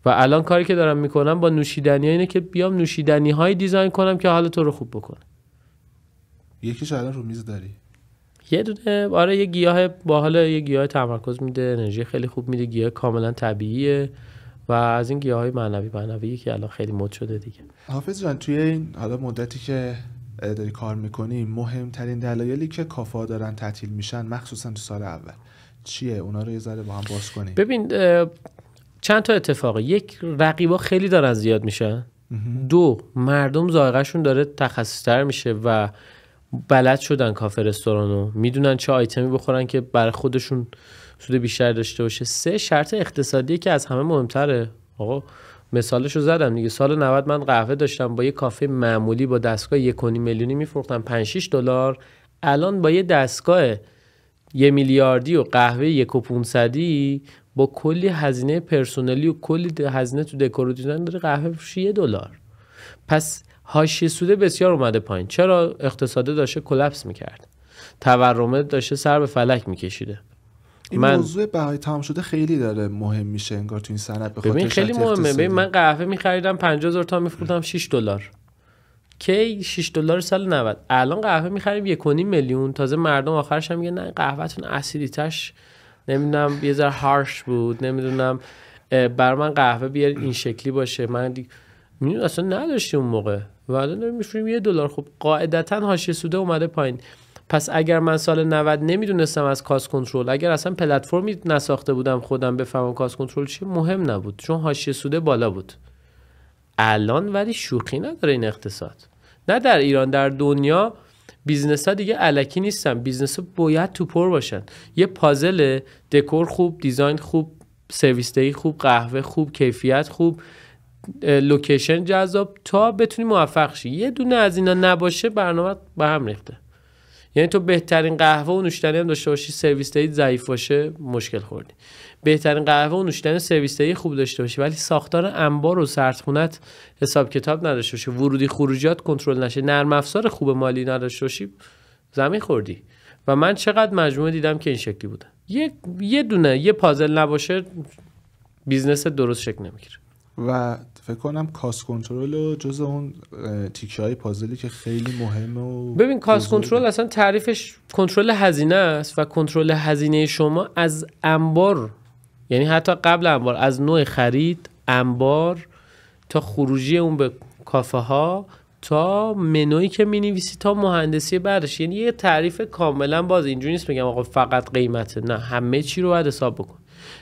و الان کاری که دارم میکنم با نوشیدنی اینه که بیام نوشیدنی های دیزاین کنم که حال تو رو خوب بکنه. یکیش الان رو میز داری؟ یه دونه آره، یه گیاه باحال، یه گیاه تمرکز میده، انرژی خیلی خوب میده، گیاه کاملا طبیعیه و از این گیاهای معنوی که الان خیلی مد شده دیگه. حافظ جان توی این حالا مدتی که داری کار میکنی، مهمترین دلایلی که کافه‌ها دارن تعطیل میشن مخصوصا تو سال اول چیه؟ اونا رو یه ذره با هم باز کنیم. ببین چند تا اتفاقه. یک، رقیبا خیلی دارن زیاد میشن. دو، مردم ذائقه‌شون داره تخصصی‌تر میشه و بلد شدن کافه رستورانو، میدونن چه آیتمی بخورن که برای خودشون سود بیشتر داشته باشه. سه، شرط اقتصادی که از همه مهمتره. آقا مثالشو زدم دیگه، سال 90 من قهوه داشتم با یه کافه معمولی با دستگاه 1.5 میلیونی میفروختم 5-6 دلار. الان با یه دستگاه 1 میلیاردی و قهوه 1.5 با کلی هزینه پرسنلی و کلی هزینه تو دکور و دیزاین داره قهوه بفروشه 1 دلار. پس حاشیه سود بسیار اومده پایین. چرا؟ اقتصاد داشته کلاپس میکرد، تورم داشته سر به فلک میکشیده. این موضوع بهای تمام شده خیلی داره مهم میشه انگار تو این صنعت، به خاطر ببین خیلی مهمه. ببین من قهوه میخریدم 50,000 تومان میفروختم 6 دلار. کی 6 دلار سال 90. الان قهوه میخریم 1.5 میلیون. تازه مردم آخرش هم میگن نه قهوهتون اسیدیتش نمیدونم یه ذره هارش بود، نمیدونم بر من قهوه بیار این شکلی باشه. من میدونم اصلا نداشتیم اون موقع و الان داریم میفروشیم 1 دلار. خب قاعدتا حاشیه سود اومده پایین. پس اگر من سال 90 نمیدونستم از کاست کنترل، اگر اصلا پلتفرمی نساخته بودم خودم بفهمم کاست کنترل چیه، مهم نبود چون حاشیه سود بالا بود. الان ولی شوخی نداره این اقتصاد، نه در ایران، در دنیا بیزنس ها دیگه الکی نیستن. بیزنس ها باید تو پر باشن. یه پازل دکور خوب، دیزاین خوب، سرویس دهی خوب، قهوه خوب، کیفیت خوب، لوکیشن جذاب تا بتونی موفق شی. یه دونه از اینا نباشه برنامه به هم ریخته. یعنی تو بهترین قهوه و نوشیدنی هم داشته باشی، سرویس دهی ضعیف باشه، مشکل خوردی. بهترین قهوه و نوشیدنی سرویس دهی خوب داشته باشی ولی ساختار انبار و سردخونت حساب کتاب نداشته باشی، ورودی خروجیات کنترل نشه، نرم افزار خوب مالی نداشته باشی، زمین خوردی. و من چقدر مجموعه دیدم که این شکلی بوده. یه دونه یه پازل نباشه بیزنس درست شکل نمیگیره. و فکر کنم کاست کنترل و جز اون تیکه‌های پازلی که خیلی مهمه. و ببین کاست کنترل اصلا تعریفش کنترل هزینه است و کنترل هزینه شما از انبار، یعنی حتی قبل انبار، از نوع خرید، انبار، تا خروجی اون به کافه ها، تا منویی که می‌نویسی، تا مهندسی بعدش. یعنی یه تعریف کاملا باز. اینجوری نیست بگم آقا فقط قیمته، نه، همه چی رو باید حساب بکن.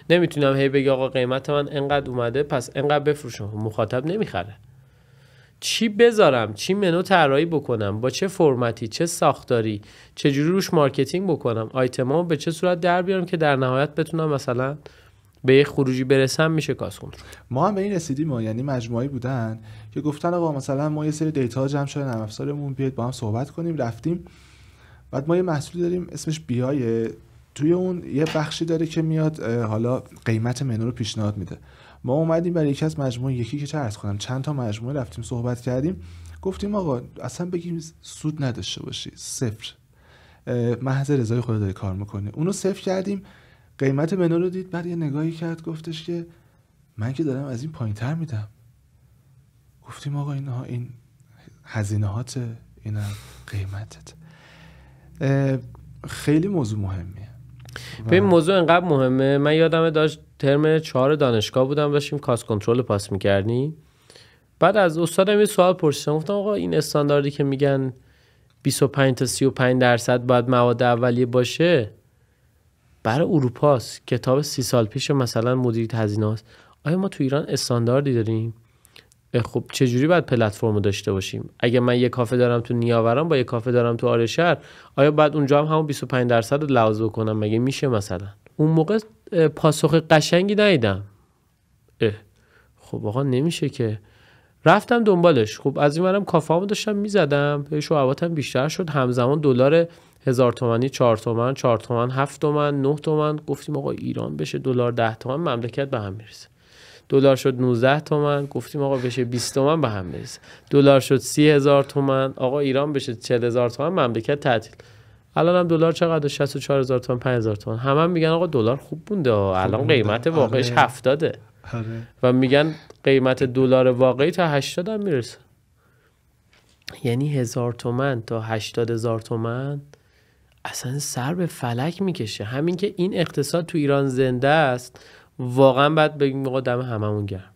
نمیتونم هی بگی آقا قیمت من انقدر اومده پس انقدر بفروشم، مخاطب نمیخره. چی بذارم، چی منو طراحی بکنم، با چه فرمتی، چه ساختاری، چه جوری روش مارکتینگ بکنم، آیتمامو به چه صورت در بیارم که در نهایت بتونم مثلا به یه خروجی برسم، میشه کاست کنترل. ما هم به این رسیدیم. یعنی مجموعه‌ای بودن که گفتن آقا مثلا ما یه سری دیتا جمع شده، نرم افزارمون بیاد با هم صحبت کنیم. رفتیم بعد ما یه محصولی داریم اسمش بیای، توی اون یه بخشی داره که میاد حالا قیمت منو رو پیشنهاد میده. ما اومدیم برای یکی از مجموعه، یکی که چه عرض کنم چند تا مجموعه رفتیم صحبت کردیم، گفتیم آقا اصلا بگیم سود نداشته باشی، صفر، محض رضای خود داری کار میکنی. اونو صفر کردیم، قیمت منو رو دید، بعد یه نگاهی کرد گفتش که من که دارم از این پایین‌تر میدم. گفتیم آقا این هزینه‌هات، اینا قیمتت. خیلی موضوع مهمیه. به این موضوع انقدر مهمه، من یادمه داشت ترم 4 دانشگاه بودم، داشتیم کاست کنترل پاس می‌کردیم. بعد از استادم یه سوال پرسیدم، گفتم آقا این استانداردی که میگن 25 تا 35% باید مواد اولیه باشه، برای اروپاست، کتاب 30 سال پیش مثلا مدیریت هزینه‌ست. آیا ما تو ایران استانداردی داریم؟ خب چجوری باید پلتفرمو داشته باشیم؟ اگه من یه کافه دارم تو نیاوران با یه کافه دارم تو آرشهر، آیا بعد اونجا هم همون 25% رو لحاظ بکنم؟ مگه میشه؟ مثلا اون موقع پاسخ قشنگی ندیدم. خب آقا نمیشه که. رفتم دنبالش. خب از این منم کافه‌امو داشتم میزدم، شعباتم بیشتر شد، همزمان دلار 1000 تومانی 4 تومن، 4 تومن 7 تومن، 9 تومن. گفتیم آقا ایران بشه دلار 10 تومن، مملکت به هم میرسه. دلار شد 19 تومن، گفتیم آقا بشه 20 تومن به هم میرسه. دلار شد 30,000 تومن، آقا ایران بشه 40,000 تومن، مملکت تعطیل. الان هم دلار چقدر؟ 64,000 تومن، 5,000 تومن. هم میگن آقا دلار خوب بونده، الان قیمت واقعیش 70. و میگن قیمت دلار واقعی تا 80 هم میرسه. یعنی 1000 تومن تا 80,000 تومن اصلا سر به فلک میکشه. همین که این اقتصاد تو ایران زنده است واقعا باید بگیم آقا دم هممون گرم.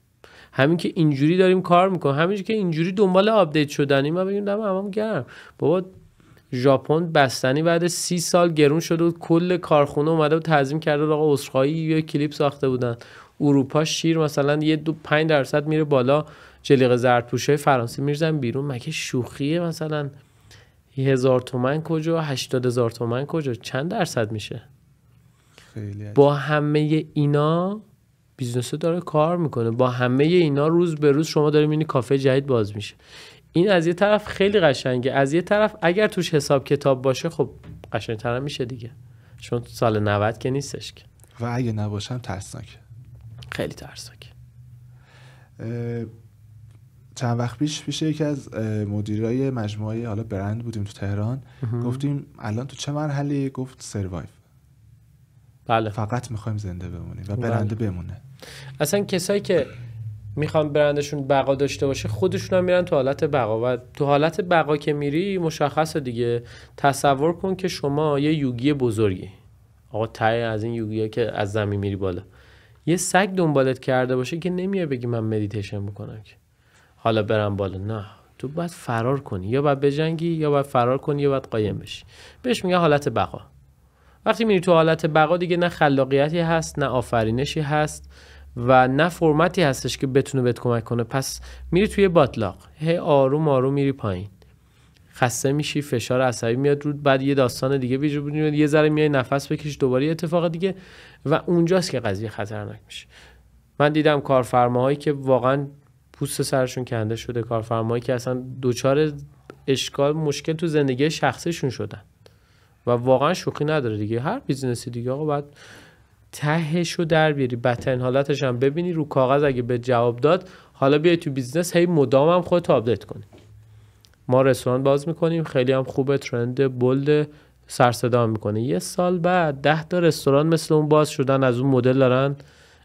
همین که اینجوری داریم کار میکنیم، همین که اینجوری دنبال آپدیت شدنیم، ما بگیم دم هممون گرم. بابا ژاپن بستنی بعد 30 سال گرون شده و کل کارخونه اومده و تعظیم کرده آقا عذرخواهی یه کلیپ ساخته بودن. اروپا شیر مثلا یه 5% میره بالا، جلیقه زردپوشای فرانسه میرزن بیرون. مگه شوخیه؟ مثلا 1000 تومن کجا، 80,000 تومن کجا، چند درصد میشه؟ خیلی با همه اینا بیزنس داره کار میکنه، با همه اینا روز به روز شما داری میبینی کافه جدید باز میشه. این از یه طرف خیلی قشنگه، از یه طرف اگر توش حساب کتاب باشه خب قشنگ‌تر میشه دیگه، چون سال 90 که نیستش که. و اگه نباشم ترسناکه، خیلی ترسناکه. چند وقت پیش یکی از مدیرای مجموعه حالا برند بودیم تو تهران، گفتیم الان تو چه مرحله؟ گفت سروایو. بله. فقط میخوایم زنده بمونیم و برند بمونه. اصلا کسایی که میخوان برندشون بقا داشته باشه خودشون هم میرن تو حالت بقا، و تو حالت بقا که میری مشخصه دیگه. تصور کن که شما یه یوگی بزرگی، آقا تای از این یوگیه که از زمین میری بالا، یه سگ دنبالت کرده باشه که نمیای بگی من مدیتیشن میکنم که حالا برم بالا. نه، تو باید فرار کنی، یا باید بجنگی، یا باید فرار کنی، یا باید قایم بشی. بهش میگن حالت بقا. وقتی میری تو حالت بقا دیگه نه خلاقیتی هست، نه آفرینشی هست و نه فرمتی هستش که بتونه بهت کمک کنه. پس میری توی باطلاق، هی آروم آروم میری پایین، خسته میشی، فشار عصبی میاد رود، بعد یه داستان دیگه وجود میاد، یه ذره میای نفس بکشی، دوباره یه اتفاق دیگه، و اونجاست که قضیه خطرناک میشه. من دیدم کارفرماهایی که واقعا پوست سرشون کنده شده، کارفرماهایی که اصلا دوچار اشکال مشکل تو زندگی شخصیشون شدن و واقعا شوخی نداره دیگه. هر بیزنسی دیگه آقا باید تهشو در بیاری، بدترین حالتش هم ببینی، رو کاغذ اگه به جواب داد حالا بیای تو بیزنس هی مدام هم خودت آپدیت کنی. ما رستوران باز میکنیم، خیلی هم خوبه، ترند بولد، سر صدا میکنه. یه سال بعد 10 تا رستوران مثل اون باز شدن، از اون مدل دارن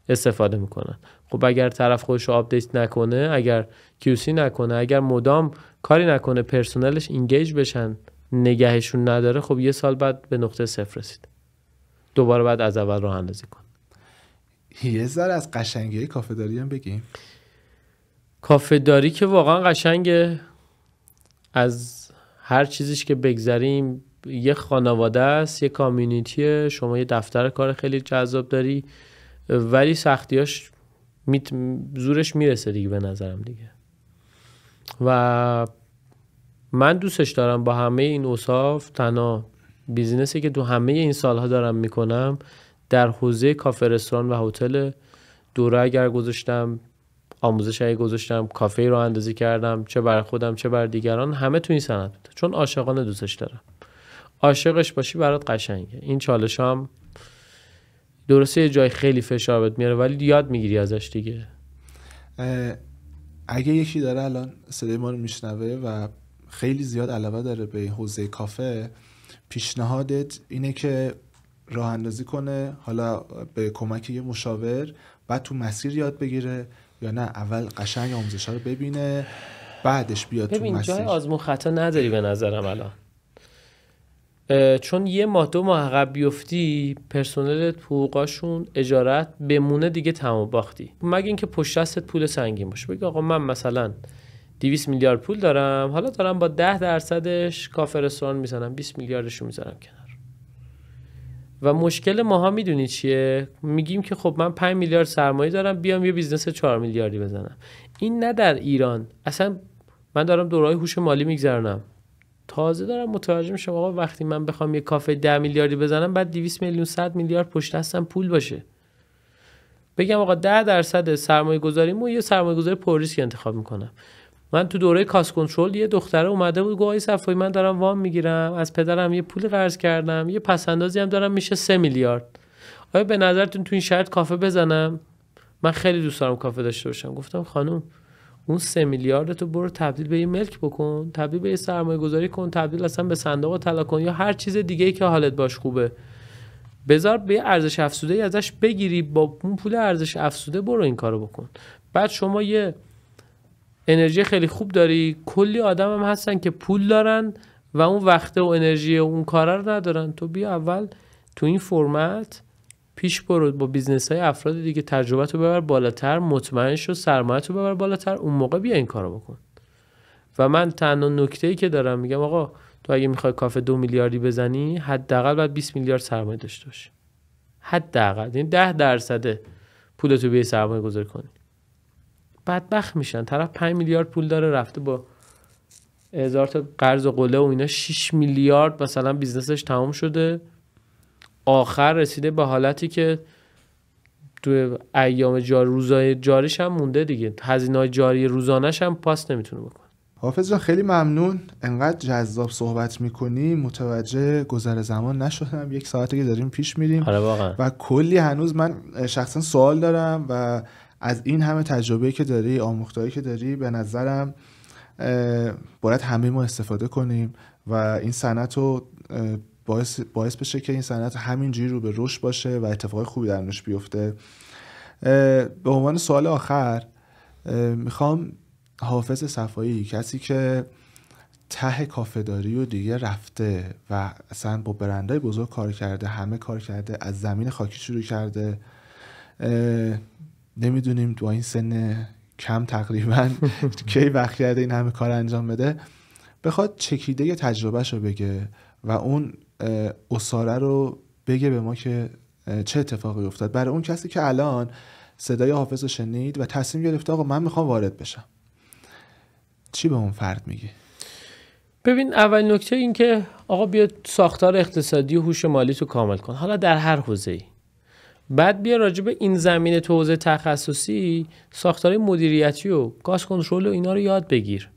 استفاده میکنن. خب اگر طرف خودش رو آپدیت نکنه، اگر کیوسی نکنه، اگر مدام کاری نکنه پرسنلش اینگیج بشن، نگهشون نداره، خب یه سال بعد به نقطه صفر رسید، دوباره بعد از اول راه اندازی کن. یه ذره از قشنگی کافه داری هم بگیم. کافه داری که واقعا قشنگه، از هر چیزیش که بگذریم یه خانواده است، یه کامیونیتیه، شما یه دفتر کار خیلی جذاب داری، ولی سختیاش زورش میرسه دیگه به نظرم دیگه. و من دوستش دارم با همه این اوصاف. تنها بیزینسی که تو همه این سالها دارم میکنم در حوزه کافه رستوران و هتل، دوره اگر گذاشتم، آموزش اگر گذاشتم، کافه رو اندازی کردم، چه بر خودم چه بر دیگران، همه تو این صنعت بوده، چون عاشقانه دوستش دارم. عاشقش باشی برات قشنگه. این چالش هم درسته یه جای خیلی فشار بهت میاره، ولی یاد میگیری ازش دیگه. اگه یکی داره الان صدای ما رو میشنوه و خیلی زیاد علاقه داره به حوزه کافه، پیشنهادت اینه که راه اندازی کنه، حالا به کمک یه مشاور، بعد تو مسیر یاد بگیره، یا نه اول قشنگ آموزش‌ها رو ببینه بعدش بیاد تو مسیر؟ ببین جای آزمون خطا نداری به نظرم الان، چون یه ماه 2 ماه عقب بیفتی پرسنلت حقوقاشون اجارت بمونه دیگه، تمام باختی. مگه اینکه پشت دستت پول سنگین باشه، بگی آقا من مثلا 200 میلیارد پول دارم، حالا دارم با 10% کافه رستوران میزنم، 20 میلیاردشو میذارم کنار. و مشکل ماها میدونی چیه؟ میگیم که خب من 5 میلیارد سرمایه دارم، بیام یه بیزنس 4 میلیاردی بزنم. این نه در ایران. اصلا من دارم دوره‌های هوش مالی میگذرونم، تازه دارم متوجه میشم آقا وقتی من بخوام یه کافه 10 میلیاردی بزنم، بعد 200 میلیون 100 میلیارد پشت دستم پول باشه. بگم آقا 10% سرمایه گذاریمو یه سرمایه گذاری پر ریسک انتخاب میکنم. من تو دوره کاست کنترل یه دختره اومده بود، گفت آقای صفایی من دارم وام میگیرم، از پدرم یه پولی قرض کردم، یه پس اندازی هم دارم، میشه 3 میلیارد. آیا به نظرتون تو این شرط کافه بزنم؟ من خیلی دوست دارم کافه داشته باشم. گفتم خانم اون 3 میلیارد تو برو تبدیل به یه ملک بکن، تبدیل به یه سرمایه گذاری کن، تبدیل اصلا به صندوق طلا کن یا هر چیز دیگه ای که حالت باش خوبه، بذار به ارزش افزوده ای ازش بگیری، با اون پول ارزش افزوده برو این کارو بکن. بعد شما یه انرژی خیلی خوب داری، کلی آدم هم هستن که پول دارن و اون وقت و انرژی و اون کارا رو ندارن. تو بیا اول تو این فرمت پیش برو، با بیزنس های افراد دیگه تجربتو ببر بالاتر، مطمئن شو سرمایه‌تو ببر بالاتر، اون موقع بیا این کارو بکن. و من تنها نکته‌ای که دارم میگم آقا تو اگه میخوای کافه 2 میلیاردی بزنی حداقل باید 20 میلیارد سرمایه داشته باشی، حداقل. یعنی 10% پولتو به سرمایه گذاری کنی. بدبخت میشن. طرف 5 میلیارد پول داره رفته با 1000 تا قرض و قله و اینا 6 میلیارد مثلا بیزنسش تمام شده، آخر رسیده به حالتی که تو ایام روزای جاریش هم مونده دیگه، هزینه‌های جاری روزانه‌ش هم پاس نمیتونه بکنه. حافظ جان خیلی ممنون، انقدر جذاب صحبت میکنی، متوجه گذر زمان نشدم. 1 ساعته که داریم پیش میریم. آره واقعا. و کلی هنوز من شخصا سوال دارم و از این همه تجربه که داری، آموختهایی که داری، به نظرم باید همه ما استفاده کنیم و این صنعت رو باعث بشه که این صنعت همینجوری رو به رشد باشه و اتفاق خوبی درش بیفته. به عنوان سوال آخر میخوام حافظ صفایی، کسی که ته کافه داری و دیگه رفته و اصلا با برندهای بزرگ کار کرده، همه کار کرده، از زمین خاکی شروع کرده، نمیدونیم تو این سن کم تقریبا کی وقت کرده این همه کار انجام بده، بخواد چکیده تجربهشو بگه و اون اساره رو بگه به ما که چه اتفاقی افتاد برای اون کسی که الان صدای حافظ رو شنید و تصمیم گرفته آقا من میخوام وارد بشم، چی به اون فرد میگی؟ ببین اول نکته این که آقا بیا ساختار اقتصادی و هوش مالی تو کامل کن، حالا در هر حوزه‌ای. بعد بیا راجع به این زمینه تو حوزه تخصصی ساختار مدیریتی و گاز کنترل و اینا رو یاد بگیر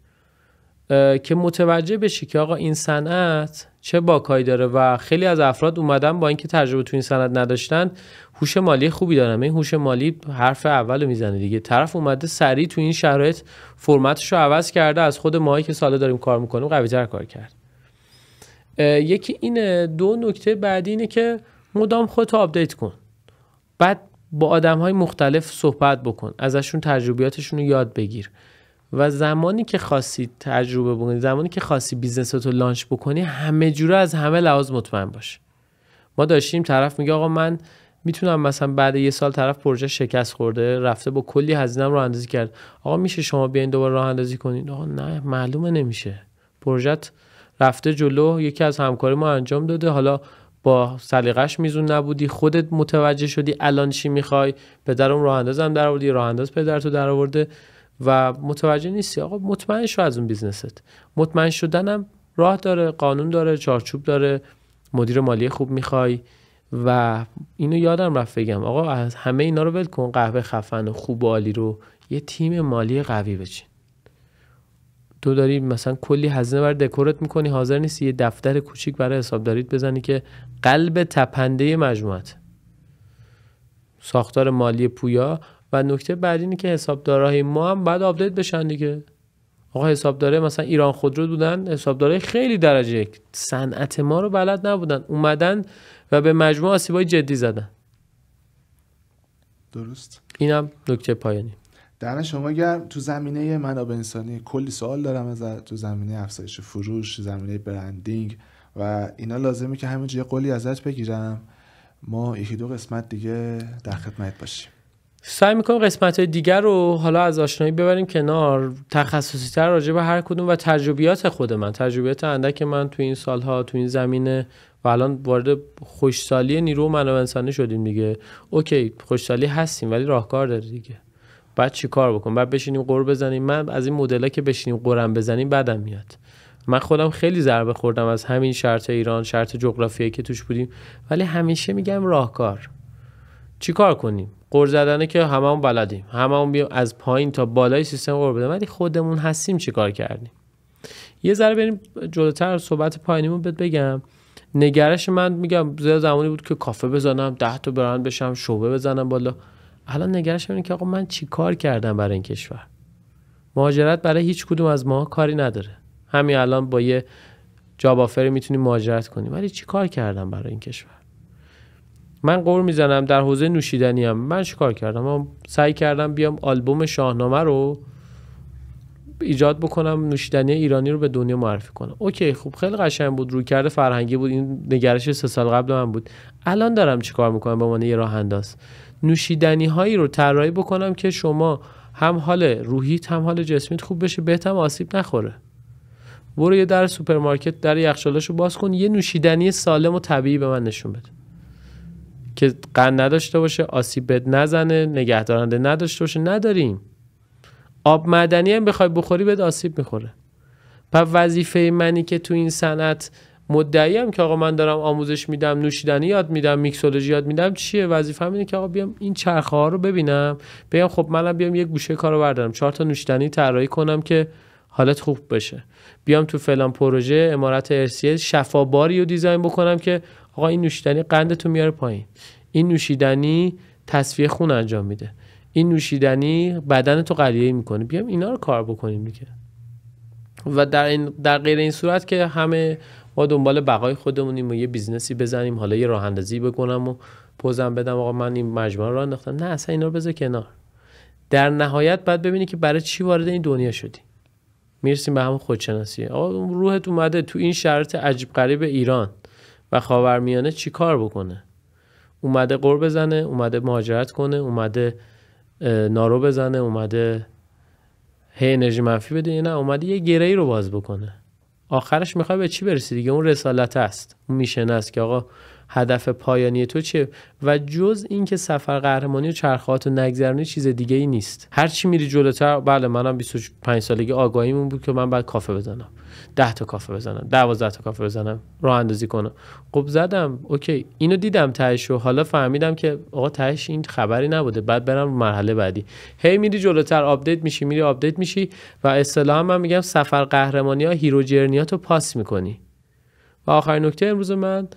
که متوجه بشی که آقا این صنعت چه باکایی داره. و خیلی از افراد اومدن با اینکه تجربه تو این صنعت نداشتن هوش مالی خوبی دارن. این هوش مالی حرف اول میزنه دیگه. طرف اومده سریع تو این شرایط فرمتش رو عوض کرده، از خود ماهی که سالا داریم کار میکنیم قوی‌تر کار کرد. یکی اینه. 2 نکته بعدی اینه که مدام خودت آپدیت کن. بعد با آدم‌های مختلف صحبت بکن، ازشون تجربیاتشون رو یاد بگیر و زمانی که خواستی تجربه بکنی، زمانی که خواستی بیزنستو لانچ بکنی، همه جوره از همه لحاظ مطمئن باش. ما داشتیم طرف میگه آقا من میتونم مثلا بعد 1 سال طرف پروژه شکست خورده، رفته با کلی هزینه راه اندازی کرد، آقا میشه شما بیاین دوباره راه اندازی کنین؟ آقا نه، معلومه نمیشه. پروژت رفته جلو، یکی از همکاری ما انجام داده، حالا با سلیقش میزون نبودی، خودت متوجه شدی الان چی میخوای، پدرم راه اندازم در آوردی، راه انداز پدرتو در آورده و متوجه نیستی. آقا مطمئن شو از اون بیزنست. مطمئن شدنم راه داره، قانون داره، چارچوب داره، مدیر مالی خوب میخوای. و اینو یادم رفت بگم آقا از همه اینا رو ول کن، قهوه خفن و خوب و عالی رو یه تیم مالی قوی بچین. تو داری مثلا کلی هزینه برای دکورت میکنی، حاضر نیستی یه دفتر کوچیک برای حسابداریت بزنی که قلب تپنده مجموعت. ساختار مالی پویا. و نکته بعدی اینه که حسابدارای ما هم باید آپدیت بشن دیگه. آقا حسابدارای مثلا ایران خودرو بودن، حسابدارای خیلی درجه یک، صنعت ما رو بلد نبودن، اومدن و به مجموعه آسیبای جدی زدن. درست. اینم نکته پایانی. دم شما گرم. تو زمینه منابع انسانی کلی سوال دارم ازت، تو زمینه افزایش فروش، زمینه برندینگ و اینا لازمه که همینجوری یه قولی ازت بگیرم. ما 1-2 قسمت دیگه در خدمت باشیم. سعی میکنم قسمت‌های دیگر رو حالا از آشنایی ببریم کنار، تخصصی تر راجع به هر کدوم و تجربیات خود من، تجربیات اندک من تو این سالها تو این زمینه و الان وارد خوشسالی نیرو و منابع انسانی شدیم دیگه. اوکی خوشسالی هستیم ولی راهکار داره دیگه. بعد چی کار بکنیم؟ بعد بشینیم قُر بزنیم؟ من از این مدل‌ها که بشینیم قُرم بزنیم بدم میاد. من خودم خیلی ضربه خوردم از همین شرط ایران، شرط جغرافیایی که توش بودیم، ولی همیشه میگم راهکار. چی کار کنیم؟ قُر زدنه که هممون بلدیم، هممون بیام از پایین تا بالای سیستم قُر بدیم، ولی خودمون هستیم چی کار کردیم؟ یه ذره بریم جلوتر صحبت پایینیمو بهت بگم. نگرش من میگم زیاد زمانی بود که کافه بزنم، 10 تا برند بشم، شعبه بزنم بالا. الان نگرش اینه که آقا من چی کار کردم برای این کشور. مهاجرت برای هیچ کدوم از ما کاری نداره. همین الان با یه جاب آفر میتونیم مهاجرت کنیم، ولی چی کار کردم برای این کشور؟ من قول میزنم در حوزه نوشیدنی هم من چی کار کردم؟ من سعی کردم بیام آلبوم شاهنامه رو ایجاد بکنم، نوشیدنی ایرانی رو به دنیا معرفی کنم. اوکی، خب خیلی قشنگ بود، رویکرد فرهنگی بود، این نگرش 3 سال قبل من بود. الان دارم چیکار میکنم به عنوان یه راه انداز؟ نوشیدنی هایی رو طراحی بکنم که شما هم حال روحیت هم حال جسمیت خوب بشه، بهت هم آسیب نخوره. برو یه در سوپرمارکت در یخچالاشو باز کن، یه نوشیدنی سالم و طبیعی به من نشون بده که قند نداشته باشه، آسیب بد نزنه، نگهدارنده نداشته باشه. نداریم. آب معدنی هم بخوای بخوری بهت آسیب میخوره. پس وظیفه منی که تو این صنعت مدعیم که آقا من دارم آموزش میدم، نوشیدنی یاد میدم، میکسولوژی یاد میدم، چیه؟ وظیفه‌م اینه که آقا بیام این چرخه ها رو ببینم، بگم خب منم بیام یک گوشه کارو بردارم، 4 تا نوشیدنی طراحی کنم که حالت خوب بشه. بیام تو فلان پروژه عمارت ارثیه شفاباری رو دیزاین بکنم که آقا این نوشیدنی قندتو میاره پایین، این نوشیدنی تصفیه خون انجام میده، این نوشیدنی بدنتو قلیه میکنه. بیام اینا رو کار بکنیم دیگه. و در غیر این صورت که همه ما دنبال بقای خودمونیم و یه بیزنسی بزنیم، حالا یه راه اندازی بکنم و پوزم بدم آقا من این مجموعه رو انداختم. نه، اصلا اینا رو بذار کنار. در نهایت باید ببینی که برای چی وارد این دنیا شدی. میرسیم به همون خودشناسی. آقا روحت اومده تو این شرایط عجیب غریب ایران و خاورمیانه چی کار بکنه؟ اومده قور بزنه، اومده مهاجرت کنه، اومده نارو بزنه، اومده هی انرژی منفی بده، نه اومده یه گره‌ای رو باز بکنه. آخرش میخوای به چی برسی دیگه؟ اون رسالت است، اون میشن است که آقا هدف پایانی تو چیه؟ و جز این که سفر قهرمانی و چرخات و نگذرونی چیز دیگه ای نیست. هر چی میری جلوتر، بله منم 25 سالگی آگاهیمون بود که من باید کافه بزنم، 10 تا کافه بزنم، 12 تا کافه بزنم، راه اندازی کنم. خب زدم، اوکی، اینو دیدم تهش و حالا فهمیدم که آقا تهش این خبری نبوده، بعد برم مرحله بعدی. هی میری جلوتر، آپدیت میشی، میری آپدیت میشی و اصطلاحا من میگم سفر قهرمانی ها هیرو جرنیاتو پاس میکنی. و آخرین نکته امروز من،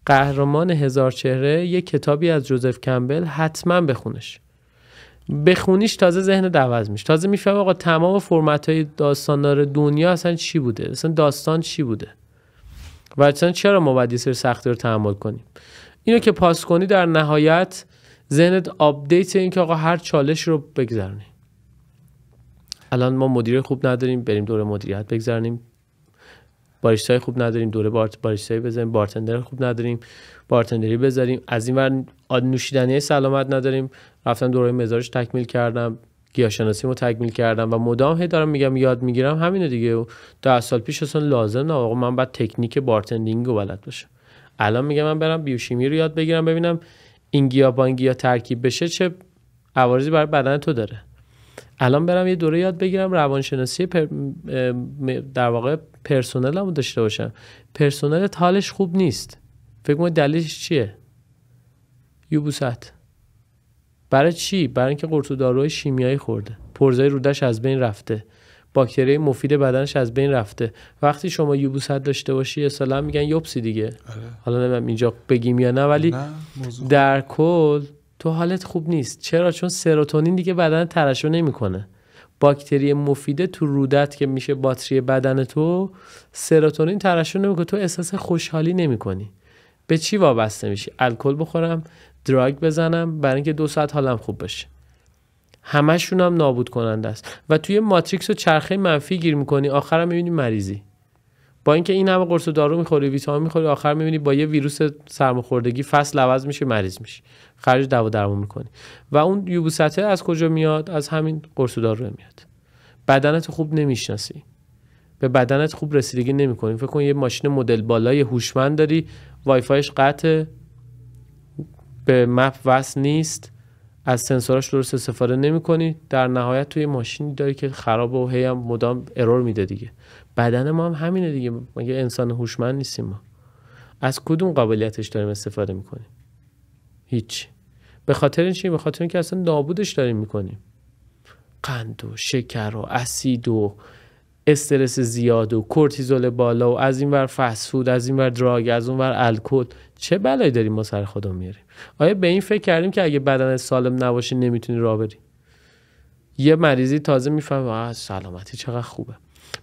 قهرمان هزار چهره، یک کتابی از جوزف کمبل، حتما بخونش. بخونیش تازه ذهن عوض میشه، تازه میفهمی آقا تمام فرمت‌های داستاندار دنیا اصلا چی بوده، اصلا داستان چی بوده و اصلا چرا ما باید یه سری سختی رو تحمل کنیم. اینو که پاس کنی در نهایت ذهنت آپدیت این که آقا هر چالش رو بگذرونی. الان ما مدیر خوب نداریم، بریم دوره مدیریت بگذرونیم. باریستای خوب نداریم، دوره باریستایی بزنیم. بارتندر خوب نداریم، بارتندری بذاریم. از این ور نوشیدنی سلامت نداریم، رفتم دوره مزارش تکمیل کردم، گیاهشناسیمو تکمیل کردم و مدام هی دارم میگم یاد میگیرم. همینه دیگه. 10 سال پیش اصلا لازم نه آقا من بعد تکنیک بارتندینگ رو بلد باشم. الان میگم من برم بیوشیمی رو یاد بگیرم، ببینم این گیاه با این گیاه ترکیب بشه چه عوارضی برای بدن تو داره. الان برم یه دوره یاد بگیرم روانشناسی در واقع پرسنلمو داشته باشم. پرسنل حالش خوب نیست. فکر کنم دلیلش چیه؟ یبوست. برای چی؟ برای اینکه قرص و داروهای شیمیایی خورده، پرزای رودش از بین رفته، باکتری مفید بدنش از بین رفته. وقتی شما یبوست داشته باشی اصلا میگن یوبسی دیگه. حالا نمیدونم اینجا بگیم یا نه، ولی در کل تو حالت خوب نیست. چرا؟ چون سروتونین دیگه بدن ترشح نمیکنه. باکتری مفیده تو رودت که میشه باتری بدن تو، سروتونین ترشح نمیکنه، تو احساس خوشحالی نمیکنی. به چی وابسته میشی؟ الکل بخورم، دراگ بزنم برای اینکه 2 ساعت حالم خوب بشه. همشون هم نابود کننده است و توی ماتریکس و چرخه منفی گیر میکنی، آخرام میبینی مریضی. با اینکه این همه قرص و دارو میخوری، ویتامین میخوری، آخر میبینی با یه ویروس سرماخوردگی فصل عوض میشه، مریض میشی، خرج دوا درمون میکنی. و اون یبوسته از کجا میاد؟ از همین قرص و دارو میاد. بدنت خوب نمیشناسی، به بدنت خوب رسیدگی نمیکنی. فکر کن یه ماشین مدل بالای هوشمند داری، وای فایش قطعه، به مپ وصل نیست، از سنسوراش درست استفاده نمی‌کنی، در نهایت توی ماشینی داری که خرابه و هی هم مدام ارور میده دیگه. بدن ما هم همینه دیگه. مگه انسان هوشمند نیستیم ما؟ از کدوم قابلیتش داریم استفاده می‌کنیم؟ هیچ. به خاطر این چی؟ به خاطر اینکه اصلا نابودش داریم می‌کنیم. قند و شکر و اسید و استرس زیاد و کورتیزول بالا و از این ور فست فود، از این ور دراگ، از اون ور الکل، چه بلایی داریم ما سر خودمون میاریم؟ آیا به این فکر کردیم که اگه بدن سالم نباشی نمیتونی راه بری؟ یه مریضی تازه میفهمه سلامتی چقدر خوبه.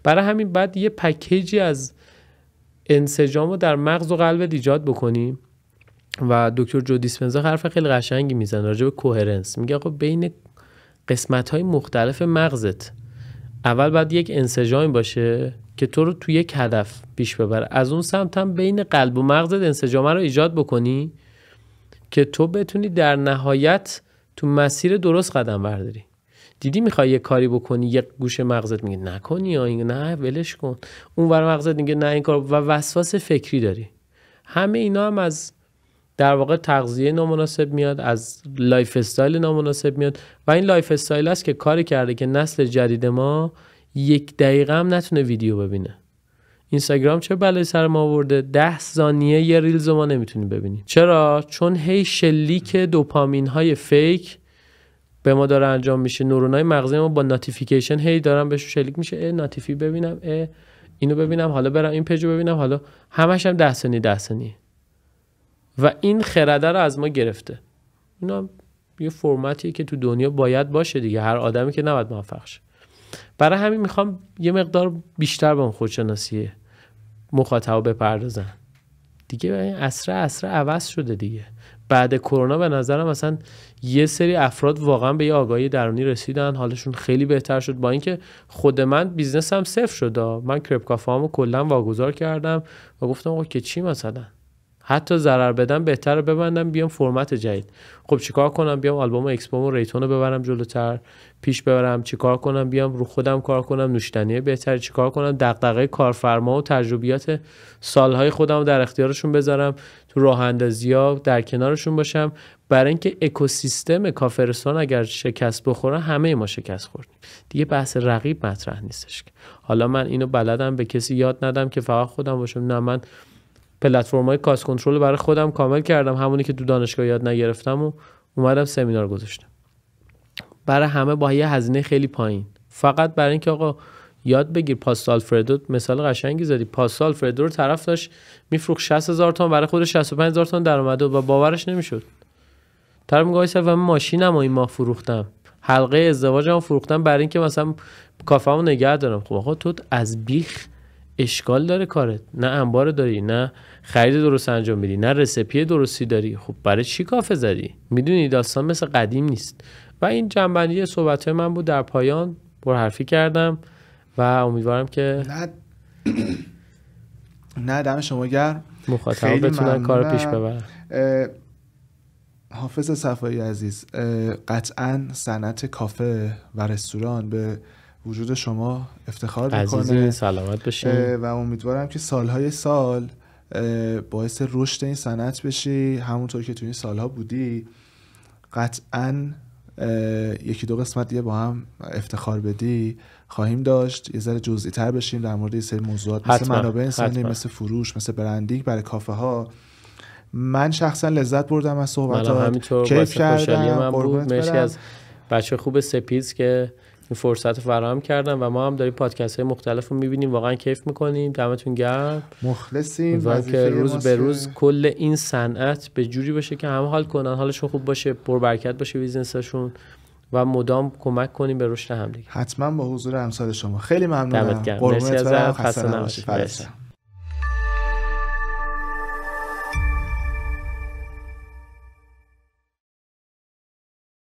برای همین بعد یه پکیجی از انسجام رو در مغز و قلبت ایجاد بکنیم و دکتر جو دیسپنزا حرف خیلی قشنگی میزنه راجع به کوهرنس. میگه آقا بین قسمت‌های مختلف مغزت اول باید یک انسجامی باشه که تو رو تو یک هدف پیش ببره، از اون سمت هم بین قلب و مغزت انسجام رو ایجاد بکنی که تو بتونی در نهایت تو مسیر درست قدم برداری. دیدی میخوای یه کاری بکنی، یک گوشه مغزت میگه نکنی یا این نه ولش کن، اون ور مغزت میگه نه این کار، و وسواس فکری داری. همه اینا هم از در واقع تغذیه نامناسب میاد، از لایف استایل نامناسب میاد و این لایف استایل است که کاری کرده که نسل جدید ما 1 دقیقه هم نتونه ویدیو ببینه. اینستاگرام چه بلایی سر ما آورده؟ 10 ثانیه یه ریلز ما نمیتونیم ببینیم. چرا؟ چون هی شلیک دوپامین های فیک به ما داره انجام میشه. نورونای مغزی ما با نوتیفیکیشن هی دارن بهش شلیک میشه، نوتیفی ببینم، اینو ببینم، حالا برم این پیجو ببینم، حالا همش هم 10 ثانیه و این خرده رو از ما گرفته. اینا یه فرمتیه که تو دنیا باید باشه دیگه، هر آدمی که نباید موفق شه. برای همین میخوام یه مقدار بیشتر به اون خودشناسی مخاطب بپردازم دیگه. این عصر عوض شده دیگه. بعد کرونا به نظرم مثلا یه سری افراد واقعا به یه آگاهی درونی رسیدن، حالشون خیلی بهتر شد. با اینکه خود من بیزنسم صفر شد، من کرپ کافه‌امو کلا واگذار کردم و گفتم آقا که چی مثلا حتی ضرر بدم بهتره ببندم بیام فرمت جدید. خب چیکار کنم؟ بیام آلبوم اکسپوم و ریتون رو ببرم جلوتر پیش ببرم؟ چیکار کنم؟ بیام رو خودم کار کنم، نوشیدنی بهتر؟ چیکار کنم؟ دغدغه کارفرما و تجربیات سالهای خودم رو در اختیارشون بذارم، تو راه اندازی‌ها در کنارشون باشم، برای اینکه اکوسیستم کافه رستوران اگر شکست بخوره همه ما شکست خوردیم دیگه. بحث رقیب مطرح نیستش. حالا من اینو بلدم به کسی یاد ندم که فقط خودم باشم، نه، من پلتفرم‌های کاست کنترل برای خودم کامل کردم، همونی که تو دانشگاه یاد نگرفتم و اومدم سمینار گذاشتم. برای همه با یه هزینه خیلی پایین، فقط برای اینکه آقا یاد بگیر. پاستا آلفردو مثال قشنگی زدی. پاستا آلفردو رو طرف داشت میفروخت 60,000 تومان، برای خودش 65,000 تومان درآمد و باورش نمیشد. طرف میگه وایسا من ماشینم و این ماه فروختم، حلقه ازدواجم فروختم برای اینکه مثلا کافه‌مو نگه دارم. خب آقا تو از بیخ اشکال داره کارت، نه انبار داری، نه خرید درست انجام میدی، نه رسپی درستی داری. خب برای چی کافه زدی؟ میدونی داستان مثل قدیم نیست. و این جنبندی صحبت من بود. در پایان پرحرفی کردم و امیدوارم که نه دم شما گرم، مخاطبا بتونن کارو پیش ببرن. حافظ صفایی عزیز، قطعاً صنعت کافه و رستوران به وجود شما افتخار میکنه. عزیزی سلامت باشین و امیدوارم که سالهای سال باعث رشد این صنعت بشی، همونطور که تو این سالها بودی. قطعاً 1-2 قسمت دیگه با هم افتخار بدی خواهیم داشت، یه ذره جزئی تر بشیم در مورد یه سری موضوعات مثل منابع انسانی، مثل فروش، مثل برندینگ برای کافه ها. من شخصا لذت بردم از صحبتات، کیف کردم. مرسی از بچه خوب سپیز که این فرصت رو فراهم کردن و ما هم داریم پادکست های مختلف رو میبینیم، واقعا کیف میکنیم. دمتون گرم، مخلصیم. که روز به روز کل این صنعت به جوری باشه که همه حال کنن، حالشون خوب باشه، پربرکت باشه بیزنسشون و مدام کمک کنیم به رشد هم دیگه. حتما با حضور امثال شما. خیلی ممنونم. دمت گرم. مرسی ازت. خسته نباشید.